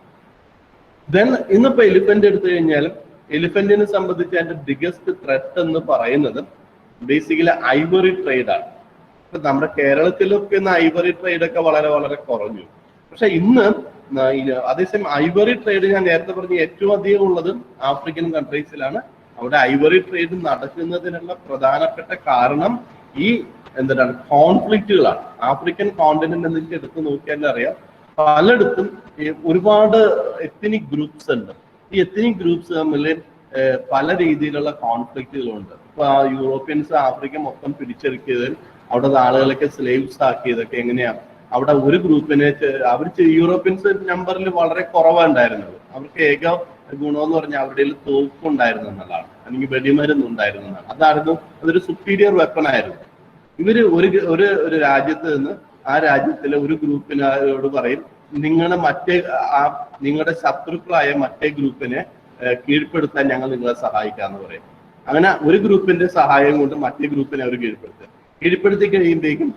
ദെൻ ഇന്നിപ്പോ എലിഫന്റ് എടുത്തു കഴിഞ്ഞാലും എലിഫന്റിനെ സംബന്ധിച്ച് അതിന്റെ ബിഗസ്റ്റ് ത്രെറ്റ് എന്ന് പറയുന്നത് ബേസിക്കലി ഐവറി ട്രേഡ് ആണ്. ഇപ്പൊ നമ്മുടെ കേരളത്തിലൊക്കെ ഇന്ന് ഐവറി ട്രേഡ് ഒക്കെ വളരെ വളരെ കുറഞ്ഞു. പക്ഷെ ഇന്ന് അതേസമയം ഐവറി ട്രേഡ് ഞാൻ നേരത്തെ പറഞ്ഞ ഏറ്റവും അധികം ഉള്ളത് ആഫ്രിക്കൻ കൺട്രീസിലാണ്. അവിടെ ഐവറി ട്രേഡ് നടക്കുന്നതിനുള്ള പ്രധാനപ്പെട്ട കാരണം ഈ എന്താണ് കോൺഫ്ലിക്റ്റുകളാണ്. ആഫ്രിക്കൻ കോണ്ടിനെന്റ് എന്ന് എടുത്ത് നോക്കിയാൽ അറിയാം, പലയിടത്തും ഒരുപാട് എത്നിക് ഗ്രൂപ്പ്സ് ഉണ്ട്. ഈ എത്നിക് ഗ്രൂപ്പ്സ് തമ്മിൽ പല രീതിയിലുള്ള കോൺഫ്ലിക്റ്റുകളുണ്ട്. ഇപ്പൊ യൂറോപ്യൻസ് ആഫ്രിക്ക മൊത്തം പിടിച്ചെടുക്കിയതിൽ അവിടെ ആളുകളൊക്കെ സ്ലേവ്സ് ആക്കിയതൊക്കെ എങ്ങനെയാണ്? അവിടെ ഒരു ഗ്രൂപ്പിനെ യൂറോപ്യൻസ് നമ്പറിൽ വളരെ കുറവുണ്ടായിരുന്നത്. അവർക്ക് ഏക ഗുണമെന്ന് പറഞ്ഞാൽ അവരുടെ തോക്കുണ്ടായിരുന്നു എന്നുള്ളതാണ്, അല്ലെങ്കിൽ വെടിമരുന്ന് ഉണ്ടായിരുന്നു എന്നാണ്. അതൊരു സുപ്പീരിയർ വെപ്പൺ ആയിരുന്നു. ഇവര് ഒരു രാജ്യത്ത് നിന്ന് ആ രാജ്യത്തിലെ ഒരു ഗ്രൂപ്പിനോട് പറയും, നിങ്ങളുടെ ശത്രുക്കളായ മറ്റേ ഗ്രൂപ്പിനെ കീഴ്പ്പെടുത്താൻ ഞങ്ങൾ നിങ്ങളെ സഹായിക്കാന്ന് പറയും. അങ്ങനെ ഒരു ഗ്രൂപ്പിന്റെ സഹായം കൊണ്ട് മറ്റേ ഗ്രൂപ്പിനെ അവർ കീഴ്പ്പെടുത്തി കഴിയുമ്പോഴേക്കും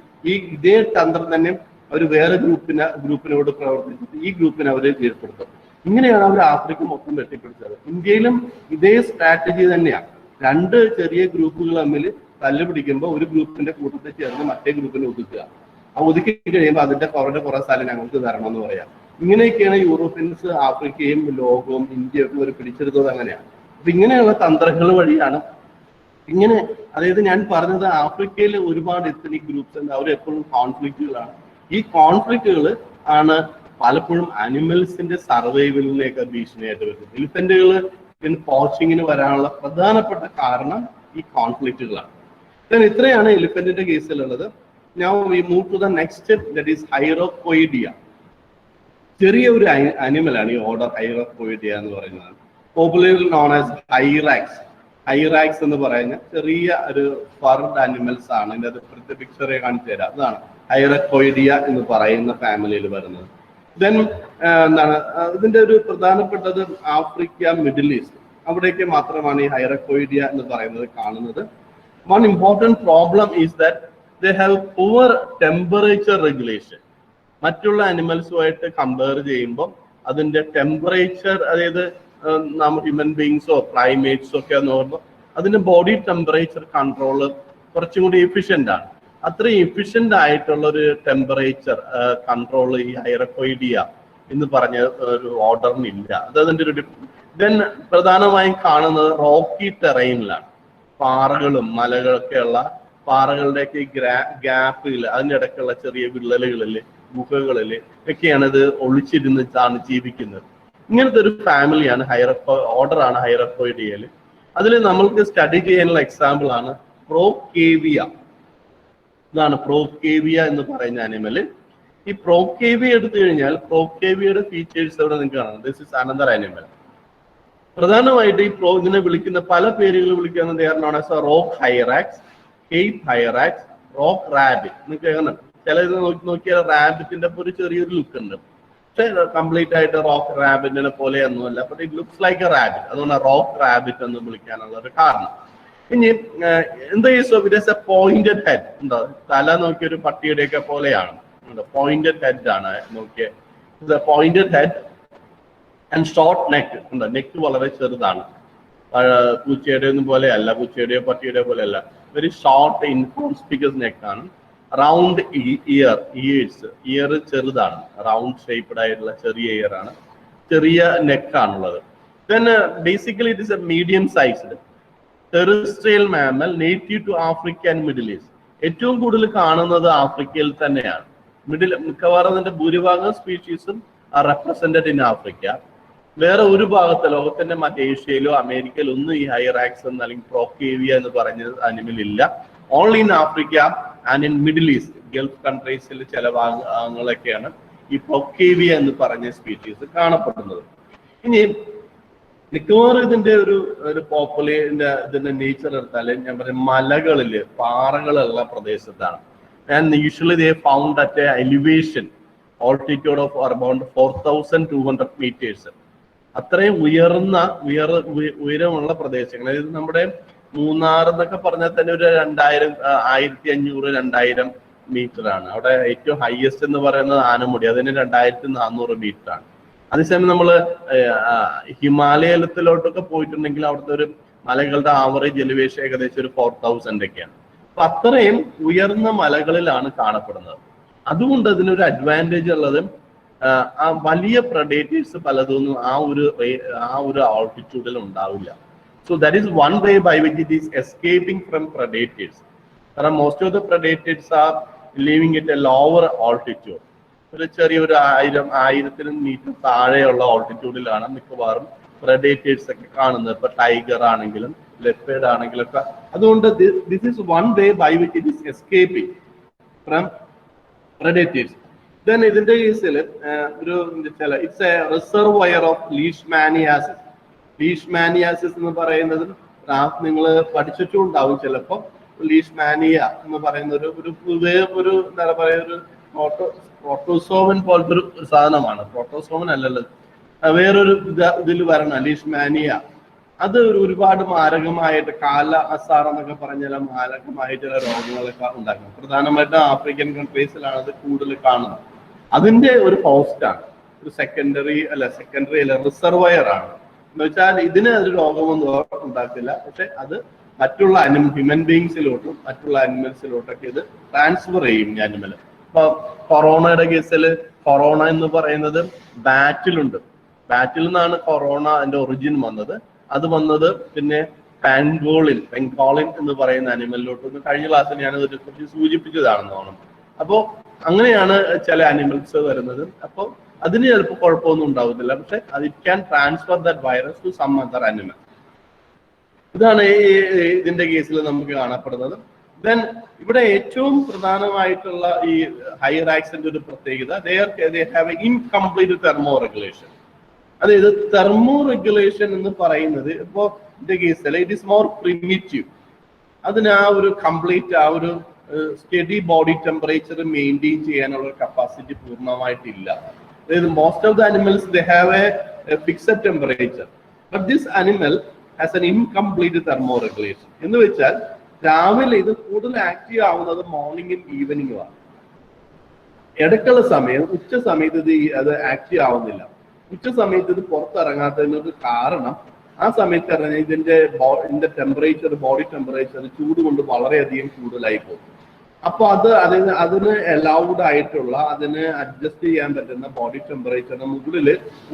ഇതേ തന്ത്രം തന്നെ അവർ വേറെ ഗ്രൂപ്പിനോട് പ്രവർത്തിച്ചിട്ട് ഈ ഗ്രൂപ്പിനെ അവർ കീഴ്പ്പെടുത്തും. ഇങ്ങനെയാണ് അവർ ആഫ്രിക്ക മൊത്തം വെട്ടിപ്പിടിച്ചത്. ഇന്ത്യയിലും ഇതേ സ്ട്രാറ്റജി തന്നെയാണ്. രണ്ട് ചെറിയ ഗ്രൂപ്പുകൾ തമ്മിൽ തല്ലുപിടിക്കുമ്പോൾ ഒരു ഗ്രൂപ്പിന്റെ കൂട്ടത്തിൽ ചേർന്ന് മറ്റേ ഗ്രൂപ്പിനെ ഒതുക്കുക. ആ ഒതുക്കി കഴിയുമ്പോൾ അതിന്റെ കുറെ സ്ഥലം ഞങ്ങൾക്ക് തരണം എന്ന് പറയാം. ഇങ്ങനെയൊക്കെയാണ് യൂറോപ്യൻസ് ആഫ്രിക്കയും ലോകവും ഇന്ത്യയൊക്കെ ഒരു പിടിച്ചെടുത്തത്. അങ്ങനെയാണ്. അപ്പൊ ഇങ്ങനെയുള്ള തന്ത്രങ്ങൾ വഴിയാണ് ഇങ്ങനെ, അതായത് ഞാൻ പറഞ്ഞത് ആഫ്രിക്കയിൽ ഒരുപാട് എത്നിക് ഗ്രൂപ്പ്സ് ഉണ്ട്. അവർ എപ്പോഴും കോൺഫ്ലിക്റ്റുകളാണ്. ഈ കോൺഫ്ലിക്റ്റുകൾ ആണ് പലപ്പോഴും അനിമൽസിന്റെ സർവൈവലിനെയൊക്കെ ഭീഷണിയായിട്ട് വരുന്നത്. എലിഫന്റുകൾ പോച്ചിങ്ങിന് വരാനുള്ള പ്രധാനപ്പെട്ട കാരണം ഈ കോൺഫ്ലിക്റ്റുകളാണ്. ഇത്രയാണ് എലിഫന്റിന്റെ കേസിലുള്ളത്. Now we move to the next step, that is Hyracoidea. ചെറിയ ഒരു അനിമൽ ആണ് ഈ ഓർഡർ ഹൈറോകോയിഡിയ എന്ന് പറയുന്നത്. Popularly known as hyrax. Hyrax എന്ന് പറയുന്ന ചെറിയ ഒരു ഫർഡ് അനിമൽസ് ആണ്. ഇതിന്റെ അത് പിക്ചറെ കാണിച്ചു തരാം. അതാണ് ഹൈറോകോയിഡിയ എന്ന് പറയുന്ന ഫാമിലിയിൽ വരുന്നത്. ദെൻ എന്താണ് ഇതിന്റെ ഒരു പ്രധാനപ്പെട്ടത് ആഫ്രിക്ക, മിഡിൽ ഈസ്റ്റ്, അവിടേക്ക് മാത്രമാണ് ഈ ഹൈറോകോയിഡിയ എന്ന് പറയുന്നത് കാണുന്നത്. One important problem is that they have poor temperature regulation. മറ്റുള്ള അനിമൽസുമായിട്ട് കമ്പയർ ചെയ്യുമ്പോൾ അതിന്റെ ടെമ്പറേച്ചർ, അതായത് ഹ്യൂമൻ ബീങ്സോ പ്രൈമേറ്റ്സോ ഒക്കെ എന്ന് പറയുമ്പോൾ അതിന്റെ ബോഡി ടെമ്പറേച്ചർ കൺട്രോള് കുറച്ചും കൂടി എഫിഷ്യന്റ് ആണ്. അത്രയും എഫിഷ്യന്റ് ആയിട്ടുള്ള ഒരു ടെമ്പറേച്ചർ കൺട്രോൾ ഈ ഹൈറോകോയിഡിയ എന്ന് പറഞ്ഞ ഒരു ഓർഡറിനില്ല. അത് അതിന്റെ ഒരു ദെൻ പ്രധാനമായും കാണുന്നത് റോക്കി ടെറൈനിലാണ്. പാറകളും മലകളൊക്കെയുള്ള പാറകളുടെയൊക്കെ ഗ്യാപ്പിൽ അതിൻ്റെ ഇടയ്ക്കുള്ള ചെറിയ വിള്ളലുകളിൽ, ഗുഹകളിൽ ഒക്കെയാണ് ഇത് ഒളിച്ചിരുന്നിട്ടാണ് ജീവിക്കുന്നത്. ഇങ്ങനത്തെ ഒരു ഫാമിലിയാണ് ഓർഡറാണ് ഹൈറോകോയിഡിയയിൽ. അതിൽ നമ്മൾക്ക് സ്റ്റഡി ചെയ്യാനുള്ള എക്സാമ്പിൾ ആണ് പ്രോകേവിയ. ഇതാണ് പ്രോകേവിയ എന്ന് പറയുന്ന അനിമല്. ഈ പ്രോകേവിയ എടുത്തു കഴിഞ്ഞാൽ പ്രോകേവിയയുടെ ഫീച്ചേഴ്സ് അവിടെ നിങ്ങൾക്ക് കാണാം. This is another animal. പ്രധാനമായിട്ട് ഈ ഇതിനെ വിളിക്കുന്ന പല പേരുകൾ വിളിക്കുന്നത് rock hyrax, Cape hyrax, rock rabbit. നിങ്ങൾക്ക് ചില ഇത് നോക്കിയാൽ റാബിറ്റിന്റെ ഒരു ചെറിയൊരു ലുക്ക് ഉണ്ട്. പക്ഷെ കംപ്ലീറ്റ് ആയിട്ട് റോക്ക് റാബിറ്റിനെ പോലെയൊന്നുമല്ല. But it looks like a rabbit. അതുകൊണ്ട് റോക്ക് റാബിറ്റ് എന്ന് വിളിക്കാനുള്ള ഒരു കാരണം. ഇനി എന്താ എ പോയിന്റഡ് ഹെഡ് ഉണ്ടോ? തല നോക്കിയ ഒരു പട്ടിയുടെയൊക്കെ പോലെയാണ്. പോയിന്റഡ് ഹെഡ് ആണ് നോക്കിയത്. Pointed head and short neck ഉണ്ട്. നെക്ക് വളരെ ചെറുതാണ്. പൂച്ചയുടെ ഒന്നും പോലെ അല്ല, പൂച്ചയുടെയോ പട്ടിയുടെയോ പോലെ അല്ല. വെരി ഷോർട്ട് ഇൻകോൺസ്പിക്കസ് നെക്കാണ്. റൗണ്ട് ഇയർ ചെറുതാണ്. റൗണ്ട് ഷേപ്ഡ് ആയിട്ടുള്ള ചെറിയ ഇയർ ആണ്. ചെറിയ നെക്കാണുള്ളത്. Then basically it is a medium sized terrestrial mammal native to Africa and middle east. ഏറ്റവും കൂടുതൽ കാണുന്നത് ആഫ്രിക്കയിൽ തന്നെയാണ്. മിക്കവാറും അതിന്റെ ഭൂരിഭാഗം സ്പീഷീസും ആർ റെപ്രസെന്റഡ് ഇൻ ആഫ്രിക്ക. വേറെ ഒരു ഭാഗത്ത് ലോകത്തിന്റെ മറ്റേഷ്യയിലോ അമേരിക്കയിലോ ഒന്നും ഈ ഹൈറാക്സ് അല്ലെങ്കിൽ പ്രോകേവിയ എന്ന് പറഞ്ഞ അനിമൽ ഇല്ല. Only in Africa and in middle east, gulf കൺട്രീസിൽ ചില ഭാഗങ്ങളൊക്കെയാണ് ഈ പ്രോകേവിയ എന്ന് പറഞ്ഞ സ്പീഷീസ് കാണപ്പെടുന്നത്. ഇനി മിക്കവാറും ഇതിന്റെ ഒരു ഇതിന്റെ നേച്ചർ എടുത്താൽ ഞാൻ പറയും മലകളില് പാറകളുള്ള പ്രദേശത്താണ്. And usually they found at A elevation altitude of around 4200 meters. അത്രയും ഉയരമുള്ള പ്രദേശങ്ങൾ. അതായത് നമ്മുടെ മൂന്നാർ എന്നൊക്കെ പറഞ്ഞാൽ തന്നെ ഒരു 1500-2000 മീറ്റർ ആണ്. അവിടെ ഏറ്റവും ഹയസ്റ്റ് എന്ന് പറയുന്നത് ആനമുടി, അതിന് 2400 മീറ്റർ ആണ്. അതേസമയം നമ്മൾ ഹിമാലയത്തിലോട്ടൊക്കെ പോയിട്ടുണ്ടെങ്കിൽ അവിടുത്തെ ഒരു മലകളുടെ ആവറേജ് എലിവേഷൻ ഏകദേശം ഒരു 4000 ഒക്കെയാണ്. അപ്പൊ അത്രയും ഉയർന്ന മലകളിലാണ് കാണപ്പെടുന്നത്. അതുകൊണ്ട് അതിനൊരു അഡ്വാൻറ്റേജ് ഉള്ളത് ആ വലിയ പ്രഡേറ്റേഴ്സ് പലതൊന്നും ആ ഒരു ആൾട്ടിറ്റ്യൂഡിൽ ഉണ്ടാവില്ല. So that is one way by which it is escaping from predators. കാരണം most of the predators are living at a lower altitude. ഒരു ചെറിയൊരു 1000 മീറ്റർ താഴെയുള്ള ആൾട്ടിറ്റ്യൂഡിലാണ് മിക്കവാറും പ്രഡേറ്റേഴ്സ് ഒക്കെ കാണുന്നത്. ഇപ്പൊ ടൈഗർ ആണെങ്കിലും ലെപ്പേർഡ് ആണെങ്കിലും ഒക്കെ. അതുകൊണ്ട് this is one way by which it is escaping from predators. Then ഇതിന്റെ കേസിൽ ഒരു it's a reservoir of leishmaniasis. Leishmaniasis എന്ന് പറയുന്നത് നിങ്ങൾ പഠിച്ചിട്ടുണ്ടാവും ചിലപ്പോൾ. ലീഷ്മാനിയ എന്ന് പറയുന്ന ഒരു എന്താ പറയുക, ഒരു പ്രോട്ടോസോവൻ പോലത്തെ ഒരു സാധനമാണ്. പ്രോട്ടോസോവൻ അല്ലല്ലോ, വേറൊരു ഇതിൽ വരണം ലീഷ്മാനിയ. അത് ഒരുപാട് മാരകമായിട്ട് കാല അസാർ എന്നൊക്കെ പറഞ്ഞാൽ മാരകമായ ചില രോഗങ്ങളൊക്കെ ഉണ്ടാക്കും. പ്രധാനമായിട്ടും ആഫ്രിക്കൻ കൺട്രീസിലാണ് അത് കൂടുതൽ കാണുന്നത്. അതിന്റെ ഒരു ഹോസ്റ്റാണ്, ഒരു സെക്കൻഡറി അല്ല റിസർവയർ ആണ്. എന്ന് വെച്ചാൽ ഇതിന് ഒരു രോഗമൊന്നും ഉണ്ടാക്കില്ല, പക്ഷെ അത് മറ്റുള്ള ഹ്യൂമൻ ബീങ്സിലോട്ടും മറ്റുള്ള അനിമൽസിലോട്ടൊക്കെ ഇത് ട്രാൻസ്ഫർ ചെയ്യും ഈ അനിമൽ. ഇപ്പൊ കൊറോണയുടെ കേസിൽ കൊറോണ എന്ന് പറയുന്നത് ബാറ്റിലുണ്ട്. ബാറ്റിൽ നിന്നാണ് കൊറോണ അതിന്റെ ഒറിജിൻ വന്നത്. അത് വന്നത് പിന്നെ പെങ്കോളിൻ എന്ന് പറയുന്ന അനിമലിലോട്ട് കഴിഞ്ഞ ക്ലാസ്സിൽ ഞാൻ കുറിച്ച് സൂചിപ്പിച്ചതാണെന്ന് തോന്നുന്നു. അപ്പോ അങ്ങനെയാണ് ചില അനിമൽസ് വരുന്നത്. അപ്പോൾ അതിന് ചിലപ്പോൾ കുഴപ്പമൊന്നും ഉണ്ടാവുന്നില്ല, പക്ഷെ അത് it can transfer that virus to some other animal. ഇതാണ് ഇതിന്റെ കേസിൽ നമുക്ക് കാണപ്പെടുന്നത്. ദെൻ ഇവിടെ ഏറ്റവും പ്രധാനമായിട്ടുള്ള ഈ ഹൈറാക്സിന്റെ ഒരു പ്രത്യേകത, they have an incomplete thermo regulation. അതായത് തെർമോ റെഗുലേഷൻ എന്ന് പറയുന്നത് ഇപ്പോ ഇതിന്റെ കേസിൽ ഇറ്റ് ഈസ് മോർ പ്രിമിറ്റീവ്. അതിന് ആ ഒരു കംപ്ലീറ്റ് ആ ഒരു സ്റ്റഡി ബോഡി ടെമ്പറേച്ചർ മെയിൻറ്റെയിൻ ചെയ്യാനുള്ള കപ്പാസിറ്റി പൂർണ്ണമായിട്ടില്ല. അതായത് most of the animals they have A fixed temperature, but this animal has N incomplete thermo regulation. എന്ന് വെച്ചാൽ രാവിലെ ഇത് കൂടുതൽ ആക്റ്റീവ് ആവുന്നത് മോർണിംഗും ഈവനിങ്ങുമാണ്. ഇടയ്ക്കുള്ള സമയം ഉച്ച സമയത്ത് അത് ആക്റ്റീവ് ആവുന്നില്ല. ഉച്ച സമയത്ത് ഇത് പുറത്തിറങ്ങാത്തതിനൊരു കാരണം ആ സമയത്ത് ഇറങ്ങി ഇതിന്റെ ടെമ്പറേച്ചർ, ബോഡി ടെമ്പറേച്ചർ ചൂട് കൊണ്ട് വളരെയധികം കൂടുതലായി പോകും. അപ്പൊ അതിന് അലൗഡ് ആയിട്ടുള്ള, അതിന് അഡ്ജസ്റ്റ് ചെയ്യാൻ പറ്റുന്ന ബോഡി ടെമ്പറേച്ചറിന് മുകളിൽ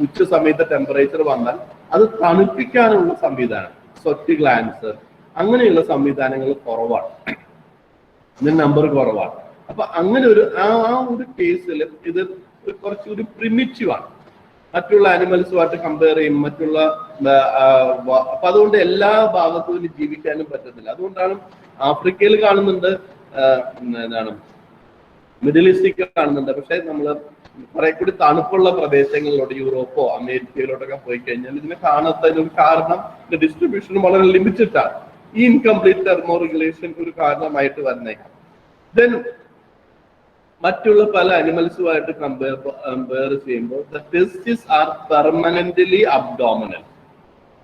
ഉച്ച സമയത്തെ ടെമ്പറേച്ചർ വന്നാൽ അത് തണുപ്പിക്കാനുള്ള സംവിധാനം, സ്വെറ്റ് ഗ്ലാൻസ് അങ്ങനെയുള്ള സംവിധാനങ്ങൾ കുറവാണ്, ഇതിന് നമ്പർ കുറവാണ്. അപ്പൊ അങ്ങനെ ആ ഒരു കേസിൽ ഇത് കുറച്ചുകൂടി പ്രിമിറ്റീവ് ആണ് മറ്റുള്ള അനിമൽസുമായിട്ട് കമ്പയർ ചെയ്യുമ്പോൾ. മറ്റുള്ള അപ്പൊ അതുകൊണ്ട് എല്ലാ ഭാഗത്തും ഇതിന് ജീവിക്കാനും പറ്റത്തില്ല. അതുകൊണ്ടാണ് ആഫ്രിക്കയിൽ കാണുന്നുണ്ട്, എന്താണ് മിഡിൽ ഈസ്റ്റിൽ കാണുന്നുണ്ട്. പക്ഷെ നമ്മൾ കുറെ കൂടി തണുപ്പുള്ള പ്രദേശങ്ങളിലോട്ട് യൂറോപ്പോ അമേരിക്കയിലോട്ടൊക്കെ പോയി കഴിഞ്ഞാൽ ഇതിനെ കാണാത്തതിനൊരു കാരണം ഡിസ്ട്രിബ്യൂഷൻ വളരെ ലിമിറ്റഡ് ആണ്. ഈ ഇൻകംപ്ലീറ്റ് തെർമോ റെഗുലേഷൻ ഒരു കാരണമായിട്ട് വന്നേക്കാം. ദെൻ മറ്റുള്ള പല അനിമൽസുമായിട്ട് കമ്പയർ ചെയ്യുമ്പോൾ the testis are permanently abdominal.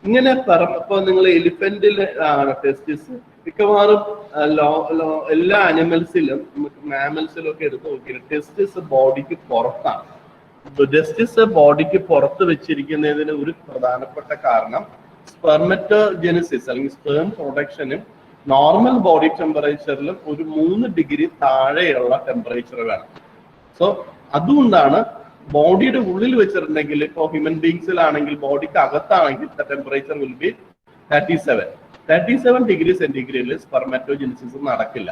ഇങ്ങനെ ഇപ്പൊ നിങ്ങൾ എലിഫന്റിൽ ആണ് ടെസ്റ്റിസ്. മിക്കവാറും എല്ലാ അനിമൽസിലും നമുക്ക് മാമൽസിലും ഒക്കെ എടുത്ത് നോക്കിയാൽ ടെസ്റ്റിസ് ബോഡിക്ക് പുറത്താണ്. ടെസ്റ്റിസ് ബോഡിക്ക് പുറത്ത് വെച്ചിരിക്കുന്നതിന് ഒരു പ്രധാനപ്പെട്ട കാരണം സ്പെർമറ്റോജെനിസിസ് അല്ലെങ്കിൽ സ്പേം പ്രൊഡക്ഷനും നോർമൽ ബോഡി ടെമ്പറേച്ചറിലും ഒരു 3 ഡിഗ്രി താഴെയുള്ള ടെമ്പറേച്ചർ വേണം. സോ അതുകൊണ്ടാണ് ബോഡിയുടെ ഉള്ളിൽ വെച്ചിട്ടുണ്ടെങ്കിൽ ഇപ്പോൾ ഹ്യൂമൻ ബീങ്സിലാണെങ്കിൽ ബോഡിക്ക് അകത്താണെങ്കിൽ ടെമ്പറേച്ചർ വിൽ ബി 37 ഡിഗ്രി സെന്റിഗ്രേഡിൽ സ്പെർമറ്റോജെനിസിസ് നടക്കില്ല.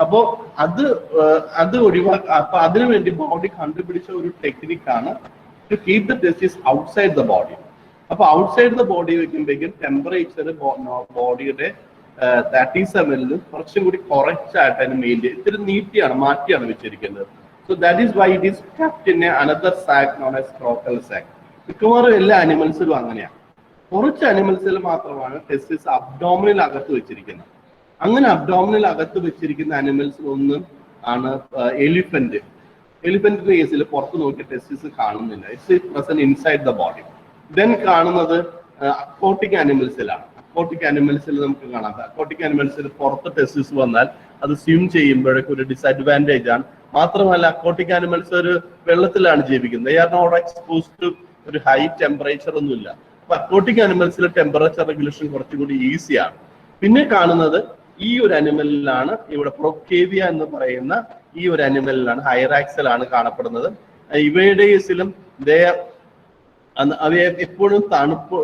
അപ്പോ അത് ഒഴിവാക്കുക. അപ്പൊ അതിനുവേണ്ടി ബോഡി കണ്ടുപിടിച്ച ഒരു ടെക്നിക്കാണ് to keep the testis outside the body. അപ്പൊ ഔട്ട്സൈഡ് ദ ബോഡി വെക്കുമ്പോഴേക്കും ടെമ്പറേച്ചർ ബോഡിയുടെ 37 കുറച്ചും കൂടി കുറച്ചായിട്ട് അതിന് മെയിൻറ്റെയിൻ ഇത്തിരി മാറ്റിയാണ് വെച്ചിരിക്കുന്നത്. So that is why it is kept in another sac known as scrotal sac. മിക്കവാറും എല്ലാ അനിമൽസിലും അങ്ങനെയാണ്. കുറച്ച് അനിമൽസിൽ മാത്രമാണ് ടെസ്റ്റിസ് അബ്ഡോമിനൽ അകത്ത് വെച്ചിരിക്കുന്നത്. അങ്ങനെ അബ്ഡോമിനൽ അകത്ത് വെച്ചിരിക്കുന്ന അനിമൽസിൽ ഒന്ന് ആണ് എലിഫന്റ്. എലിഫന്റിന്റെ കേസിൽ പുറത്ത് നോക്കിയ ടെസ്റ്റിസ് കാണുന്നില്ല, it's present inside the body. Then കാണുന്നത് അക്വാട്ടിക് അനിമൽസിലാണ്. അക്വാട്ടിക് അനിമൽസിൽ നമുക്ക് കാണാം. അക്വാട്ടിക് അനിമൽസിൽ പുറത്ത് ടെസ്റ്റിസ് വന്നാൽ അത് സ്വിം ചെയ്യുമ്പോഴൊക്കെ ഒരു ഡിസഡ്വാൻറ്റേജ് ആണ്. മാത്രമല്ല അക്വാട്ടിക് ആനിമൽസ് ഒരു വെള്ളത്തിലാണ് ജീവിക്കുന്നത്. They are not exposed to ഒരു ഹൈ ടെമ്പറേച്ചർ ഒന്നുമില്ല. അപ്പൊ അക്വാട്ടിക് ആനിമൽസിൽ ടെമ്പറേച്ചർ റെഗുലേഷൻ കുറച്ചുകൂടി ഈസിയാണ്. പിന്നെ കാണുന്നത് ഈ ഒരു അനിമലിലാണ്, ഇവിടെ പ്രൊക്കേവിയ എന്ന് പറയുന്ന ഈ ഒരു അനിമലിലാണ്, ഹൈറാക്സിലാണ് കാണപ്പെടുന്നത്. ഇവയുടെ കേസിലും അവയെ എപ്പോഴും തണുപ്പ്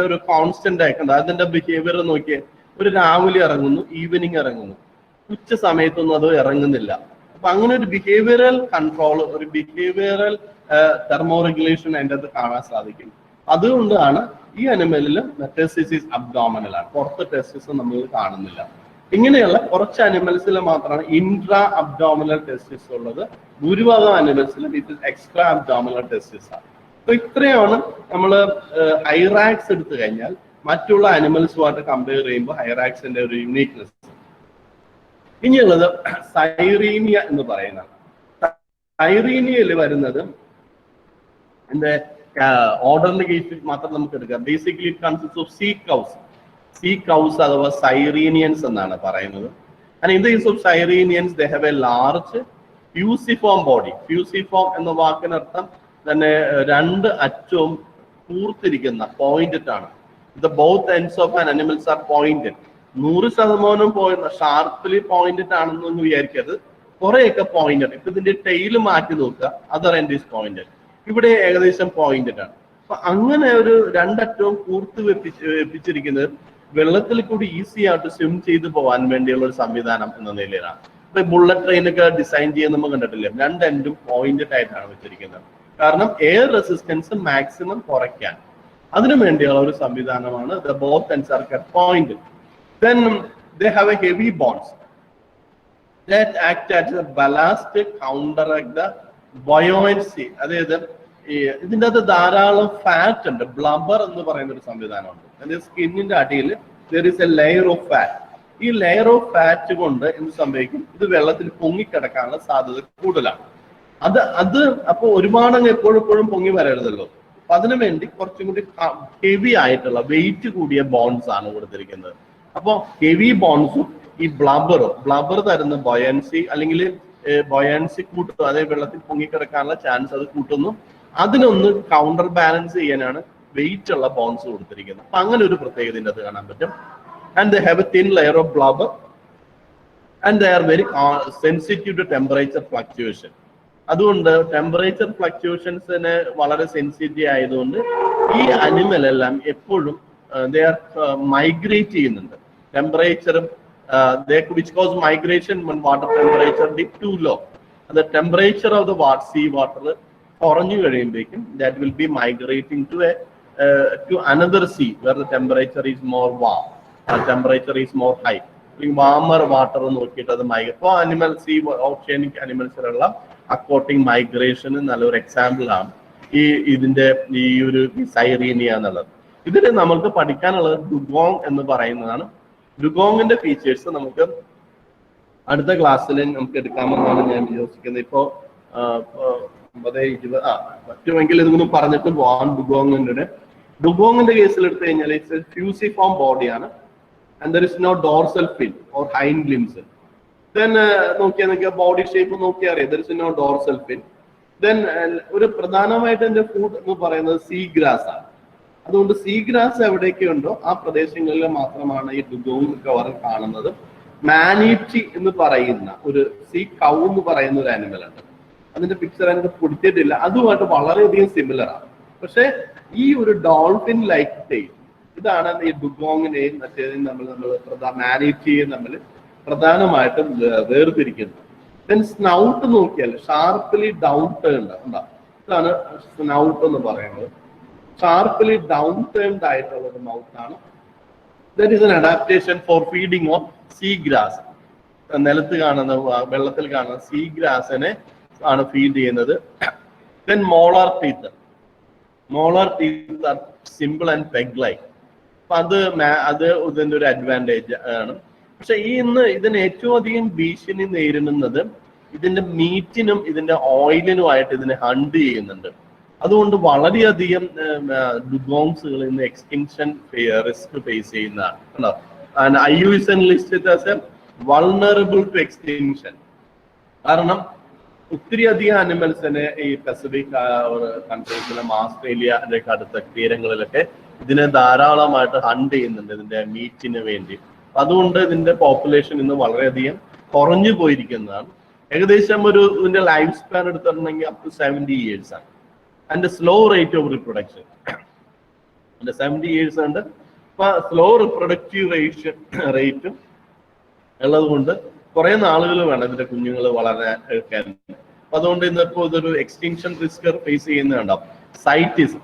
ഒരു കോൺസ്റ്റന്റ് ആയിട്ടുണ്ട്. അതിന്റെ ബിഹേവിയർ നോക്കിയേ, ഒരു രാവിലെ ഇറങ്ങുന്നു, ഈവനിങ് ഇറങ്ങുന്നു, ഉച്ച സമയത്തൊന്നും അത് ഇറങ്ങുന്നില്ല. അപ്പൊ അങ്ങനെ ഒരു ബിഹേവിയറൽ കൺട്രോൾ, ഒരു ബിഹേവിയറൽ തെർമോ റെഗുലേഷൻ അതിൻ്റെ അത് കാണാൻ സാധിക്കും. അതുകൊണ്ടാണ് ഈ അനിമലിൽ ടെസ്റ്റിസ് അബ്ഡോമിനൽ ആണ്, പുറത്ത് ടെസ്റ്റിസ് നമ്മൾ കാണുന്നില്ല. ഇങ്ങനെയുള്ള കുറച്ച് അനിമൽസിൽ മാത്രമാണ് ഇൻട്രാ അബ്ഡോമിനൽ ടെസ്റ്റിസ് ഉള്ളത്. ഭൂരിഭാഗം അനിമൽസിലും ഇത് എക്സ്ട്രാ അബ്ഡോമിനൽ ടെസ്റ്റിസ് ആണ്. അപ്പൊ ഇത്രയാണ് നമ്മൾ ഹൈറാക്സ് എടുത്തു കഴിഞ്ഞാൽ മറ്റുള്ള അനിമൽസുമായിട്ട് കമ്പയർ ചെയ്യുമ്പോൾ ഹൈറാക്സിന്റെ ഒരു യുണീക്നെസ്. ഇനിയുള്ളത് സൈറീനിയ എന്ന് പറയുന്നത്. സൈറീനിയയിൽ വരുന്നത് എന്റെ ഓർഡറിന്റെ കേസിൽ മാത്രം നമുക്ക് എടുക്കാം. Basically it consist of sea cows അഥവാ സൈറീനിയൻസ് എന്നാണ് പറയുന്നത്. And in the case of sirenians they have a large fusiform body. Fusiform എന്ന വാക്കിനർത്ഥം തന്നെ രണ്ട് അറ്റവും കൂർത്തിരിക്കുന്ന, പോയിന്റഡ് ആണ്. The both ends of an animals are pointed. 100% sharply pointed ആണെന്നൊന്ന് വിചാരിക്കരുത്, കുറെയൊക്കെ പോയിന്റഡ്. ഇപ്പൊ ഇതിന്റെ ടെയിൽ മാറ്റി നോക്കുക, അതർ എൻഡ് ഈസ് പോയിന്റഡ്. ഇവിടെ ഏകദേശം പോയിന്റഡ് ആണ്. അപ്പൊ അങ്ങനെ ഒരു രണ്ടറ്റവും കൂർത്ത് വെപ്പിച്ചിരിക്കുന്നത് വെള്ളത്തിൽ കൂടി ഈസി ആയിട്ട് സ്വിം ചെയ്ത് പോകാൻ വേണ്ടിയുള്ള ഒരു സംവിധാനം എന്ന നിലയിലാണ്. ഇപ്പൊ ബുള്ളറ്റ് ട്രെയിനൊക്കെ ഡിസൈൻ ചെയ്യാൻ നമ്മൾ കണ്ടിട്ടില്ലേ, രണ്ട് എൻഡും പോയിന്റഡ് ആയിട്ടാണ് വെച്ചിരിക്കുന്നത്. കാരണം എയർ റെസിസ്റ്റൻസ് മാക്സിമം കുറയ്ക്കാൻ, അതിനു വേണ്ടിയുള്ള ഒരു സംവിധാനമാണ്. The both ends R kept pointed. Then they have a heavy bonds that act as a ballast to counteract the buoyancy. അതായത് ഇതിൻ്റെ അകത്ത് ധാരാളം ഫാറ്റ് ഉണ്ട്. ബ്ലബർ എന്ന് പറയുന്ന ഒരു സംവിധാനമുണ്ട്. അതായത് സ്കിന്നിന്റെ അടിയിൽ there is a layer of fat. ഈ ലെയർ ഓഫ് ഫാറ്റ് കൊണ്ട് എന്ത് സംഭവിക്കും, ഇത് വെള്ളത്തിൽ പൊങ്ങിക്കിടക്കാനുള്ള സാധ്യത കൂടുതലാണ്. അത് അപ്പോൾ ഒരുപാടങ്ങ് എപ്പോഴും പൊങ്ങി വരരുതല്ലോ. അപ്പൊ അതിനു വേണ്ടി കുറച്ചും കൂടി ഹെവി ആയിട്ടുള്ള വെയിറ്റ് കൂടിയ ബോൺസ് ആണ് കൊടുത്തിരിക്കുന്നത്. അപ്പോൾ ഹെവി ബോൺസും ഈ ബ്ലബർ തരുന്ന ബൊയൻസി അല്ലെങ്കിൽ ബൊയൻസി കൂട്ടുന്നു, അതായത് വെള്ളത്തിൽ പൊങ്ങിക്കിടക്കാനുള്ള ചാൻസ് അത് കൂട്ടുന്നു. അതിനൊന്ന് കൗണ്ടർ ബാലൻസ് ചെയ്യാനാണ് വെയിറ്റ് ഉള്ള ബോൺസ് കൊടുത്തിരിക്കുന്നത്. അപ്പൊ അങ്ങനെ ഒരു പ്രത്യേകത ഇതിൻ്റെ അത് കാണാൻ പറ്റും. And they have a thin layer of blubber and they are very sensitive to temperature fluctuation. അതുകൊണ്ട് ടെമ്പറേച്ചർ ഫ്ലക്ച്വേഷൻസിന് വളരെ സെൻസിറ്റീവ് ആയതുകൊണ്ട് ഈ അനിമൽ എല്ലാം എപ്പോഴും ദേ ആർ മൈഗ്രേറ്റ് ചെയ്യുന്നുണ്ട്. ടെമ്പറേച്ചറും which cause migration when water temperature dip too low. The temperature of the sea water കുറഞ്ഞു കഴിയുമ്പോഴേക്കും that will be migrating to another sea where the temperature is more warm, temperature is more high. Warmer water നോക്കിയിട്ട് അത് ഇപ്പോൾ animal see oceanic അനിമൽസിലുള്ള aquatic മൈഗ്രേഷന് നല്ലൊരു example ആണ് ഇതിന്റെ ഈ ഒരു സൈറീനിയ എന്നുള്ളത്. ഇതിൽ നമുക്ക് പഠിക്കാനുള്ളത് ഡുഗോങ് എന്ന് പറയുന്നതാണ്. ഡുഗോങ്ങിന്റെ ഫീച്ചേഴ്സ് നമുക്ക് അടുത്ത ക്ലാസ്സിൽ നമുക്ക് എടുക്കാമെന്നാണ് ഞാൻ വിശ്വസിക്കുന്നത്. ഇപ്പോ 20 പറ്റുമെങ്കിൽ ഇതൊന്നും പറഞ്ഞിട്ട് പോവാൻ. ഡുഗോങ്ങിന്റെ കേസിൽ എടുത്തു കഴിഞ്ഞാൽ ഇറ്റ്സ് എ ഫ്യൂസിഫോം ബോഡിയാണ്. and there is no dorsal fin or hind limbs. Then നോക്കിയാൽ ബോഡി ഷേപ്പ് നോക്കിയാൽ അറിയാം, there is no dorsal fin. Then ഒരു പ്രധാനമായിട്ട് എന്റെ ഫുഡ് എന്ന് പറയുന്നത് സീ ഗ്രാസ് ആണ്. അതുകൊണ്ട് സീ ഗ്രാസ് എവിടെയൊക്കെ ഉണ്ടോ ആ പ്രദേശങ്ങളിൽ മാത്രമാണ് ഈ ഡുഗോങ് കവർ കാണുന്നത്. മാനീറ്റി എന്ന് പറയുന്ന ഒരു സീ കൗ എന്ന് പറയുന്ന ഒരു ആനിമൽ ഉണ്ട്. അതിന്റെ പിക്ചർ എനിക്ക് കൊടുത്തിട്ടില്ല. അതുമായിട്ട് വളരെയധികം സിമിലർ ആണ്. പക്ഷെ ഈ ഒരു ഡോൾഫിൻ ലൈക്ക് ടെയിൽ, ഇതാണ് ഈ ഡുഗോങ്ങിനെയും മറ്റേതും മാനീറ്റിയെയും തമ്മിൽ പ്രധാനമായിട്ടും വേർതിരിക്കുന്നത്. ദെൻ സ്നൗട്ട് നോക്കിയാൽ ഷാർപ്പ്ലി ഡൗൺ ടേൺഡ് ഉണ്ടാവും. ഇതാണ് സ്നൗട്ട് എന്ന് പറയുന്നത്. ഷാർപ്പ്ലി ഡൗൺ ടേൺഡ് ആയിട്ടുള്ള ഒരു മൗത്ത് ആണ്. That is an adaptation for feeding on sea grass. നിലത്ത് കാണുന്ന വെള്ളത്തിൽ കാണുന്ന സീ ഗ്രാസിനെ ആണ് ഫീഡ് ചെയ്യുന്നത്. Then molar teeth are simple and peg like. അപ്പൊ അത് ഇതിന്റെ ഒരു അഡ്വാൻറ്റേജ് ആണ്. പക്ഷെ ഇതിന് ഏറ്റവും അധികം ഭീഷണി നേരിടുന്നത് ഇതിന്റെ മീറ്റിനും ഇതിന്റെ ഓയിലിനുമായിട്ട് ഇതിനെ ഹണ്ട് ചെയ്യുന്നുണ്ട്. അതുകൊണ്ട് വളരെയധികം ഡുഗോങ്സുകൾ ഇന്ന് എക്സ്റ്റിങ്ഷൻ റിസ്ക് ഫേസ് ചെയ്യുന്നതാണ് കണ്ടോ. IUCN listed as a vulnerable to extinction. കാരണം ഒത്തിരി അധികം അനിമൽസിനെ ഈ പസഫിക് കൺട്രീസിലും ആസ്ട്രേലിയയുടെ അടുത്ത തീരങ്ങളിലൊക്കെ ഇതിനെ ധാരാളമായിട്ട് ഹണ്ട് ചെയ്യുന്നുണ്ട് ഇതിന്റെ മീറ്റിന് വേണ്ടി. അതുകൊണ്ട് ഇതിന്റെ പോപ്പുലേഷൻ ഇന്ന് വളരെയധികം കുറഞ്ഞു പോയിരിക്കുന്നതാണ്. ഏകദേശം ഇതിന്റെ ലൈഫ് സ്പാൻ എടുത്തിട്ടുണ്ടെങ്കിൽ അപ് ടു 70 years ആണ്. And slow rate of reproduction 70 years ഉണ്ട്. ഇപ്പൊ സ്ലോ റിപ്രൊഡക്റ്റീവ് റേറ്റും ഉള്ളത് കൊണ്ട് കുറെ നാളുകൾ വേണം ഇതിന്റെ കുഞ്ഞുങ്ങൾ വളരാൻ. അതുകൊണ്ട് ഇന്നിപ്പോ ഇതൊരു എക്സ്റ്റിങ്ഷൻ റിസ്ക് ഫേസ് ചെയ്യുന്നുണ്ടാവും. CITES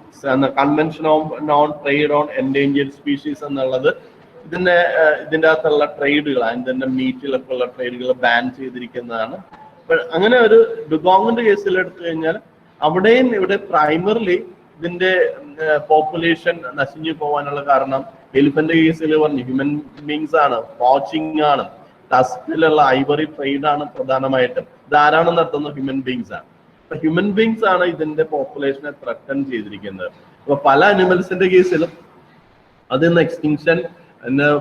convention of non trade on endangered species എന്നുള്ളത് ഇതിന്റെ അകത്തുള്ള ട്രേഡുകൾ, അതിന്റെ മീറ്റിലൊക്കെ ഉള്ള ട്രേഡുകൾ ബാൻ ചെയ്തിരിക്കുന്നതാണ്. അങ്ങനെ ഒരു ഡുഗോങ്ങിന്റെ കേസിൽ എടുത്തു കഴിഞ്ഞാൽ അവിടെയും ഇവിടെ പ്രൈമറിലി ഇതിന്റെ പോപ്പുലേഷൻ നശിഞ്ഞു പോകാനുള്ള കാരണം എലിഫന്റ് കേസിൽ പറഞ്ഞു ഹ്യൂമൻ ബീങ്സ് ആണ്, വാച്ചിങ് ആണ്, ടസ്കിലുള്ള ഐവറി ട്രേഡ് ആണ് പ്രധാനമായിട്ടും. ധാരാളം നടത്തുന്ന ഹ്യൂമൻ ബീങ്സ് ആണ്. അപ്പൊ ഹ്യൂമൻ ബീങ്സ് ആണ് ഇതിന്റെ പോപ്പുലേഷനെ ത്രട്ടൺ ചെയ്തിരിക്കുന്നത്. അപ്പൊ പല അനിമൽസിന്റെ കേസിലും അതിന്ന് എക്സ്റ്റിങ്ഷൻ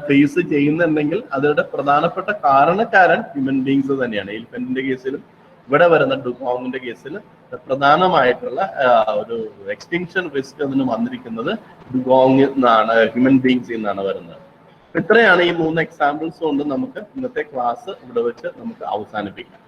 ഫേസ് ചെയ്യുന്നുണ്ടെങ്കിൽ അതിന്റെ പ്രധാനപ്പെട്ട കാരണക്കാരൻ ഹ്യൂമൻ ബീങ്സ് തന്നെയാണ്. എലിഫന്റിന്റെ കേസിലും ഇവിടെ വരുന്ന ഡുഗോങ്ങിന്റെ കേസിൽ പ്രധാനമായിട്ടുള്ള ഒരു എക്സ്റ്റിങ്ഷൻ റിസ്ക് അതിന് വന്നിരിക്കുന്നത് ഡുഗോങ് എന്നാണ്, ഹ്യൂമൻ ബീങ്സിൽ നിന്നാണ് വരുന്നത്. ഇത്രയാണ് ഈ 3 എക്സാമ്പിൾസ് കൊണ്ട് നമുക്ക് ഇന്നത്തെ ക്ലാസ് ഇവിടെ വെച്ച് നമുക്ക് അവസാനിപ്പിക്കാം.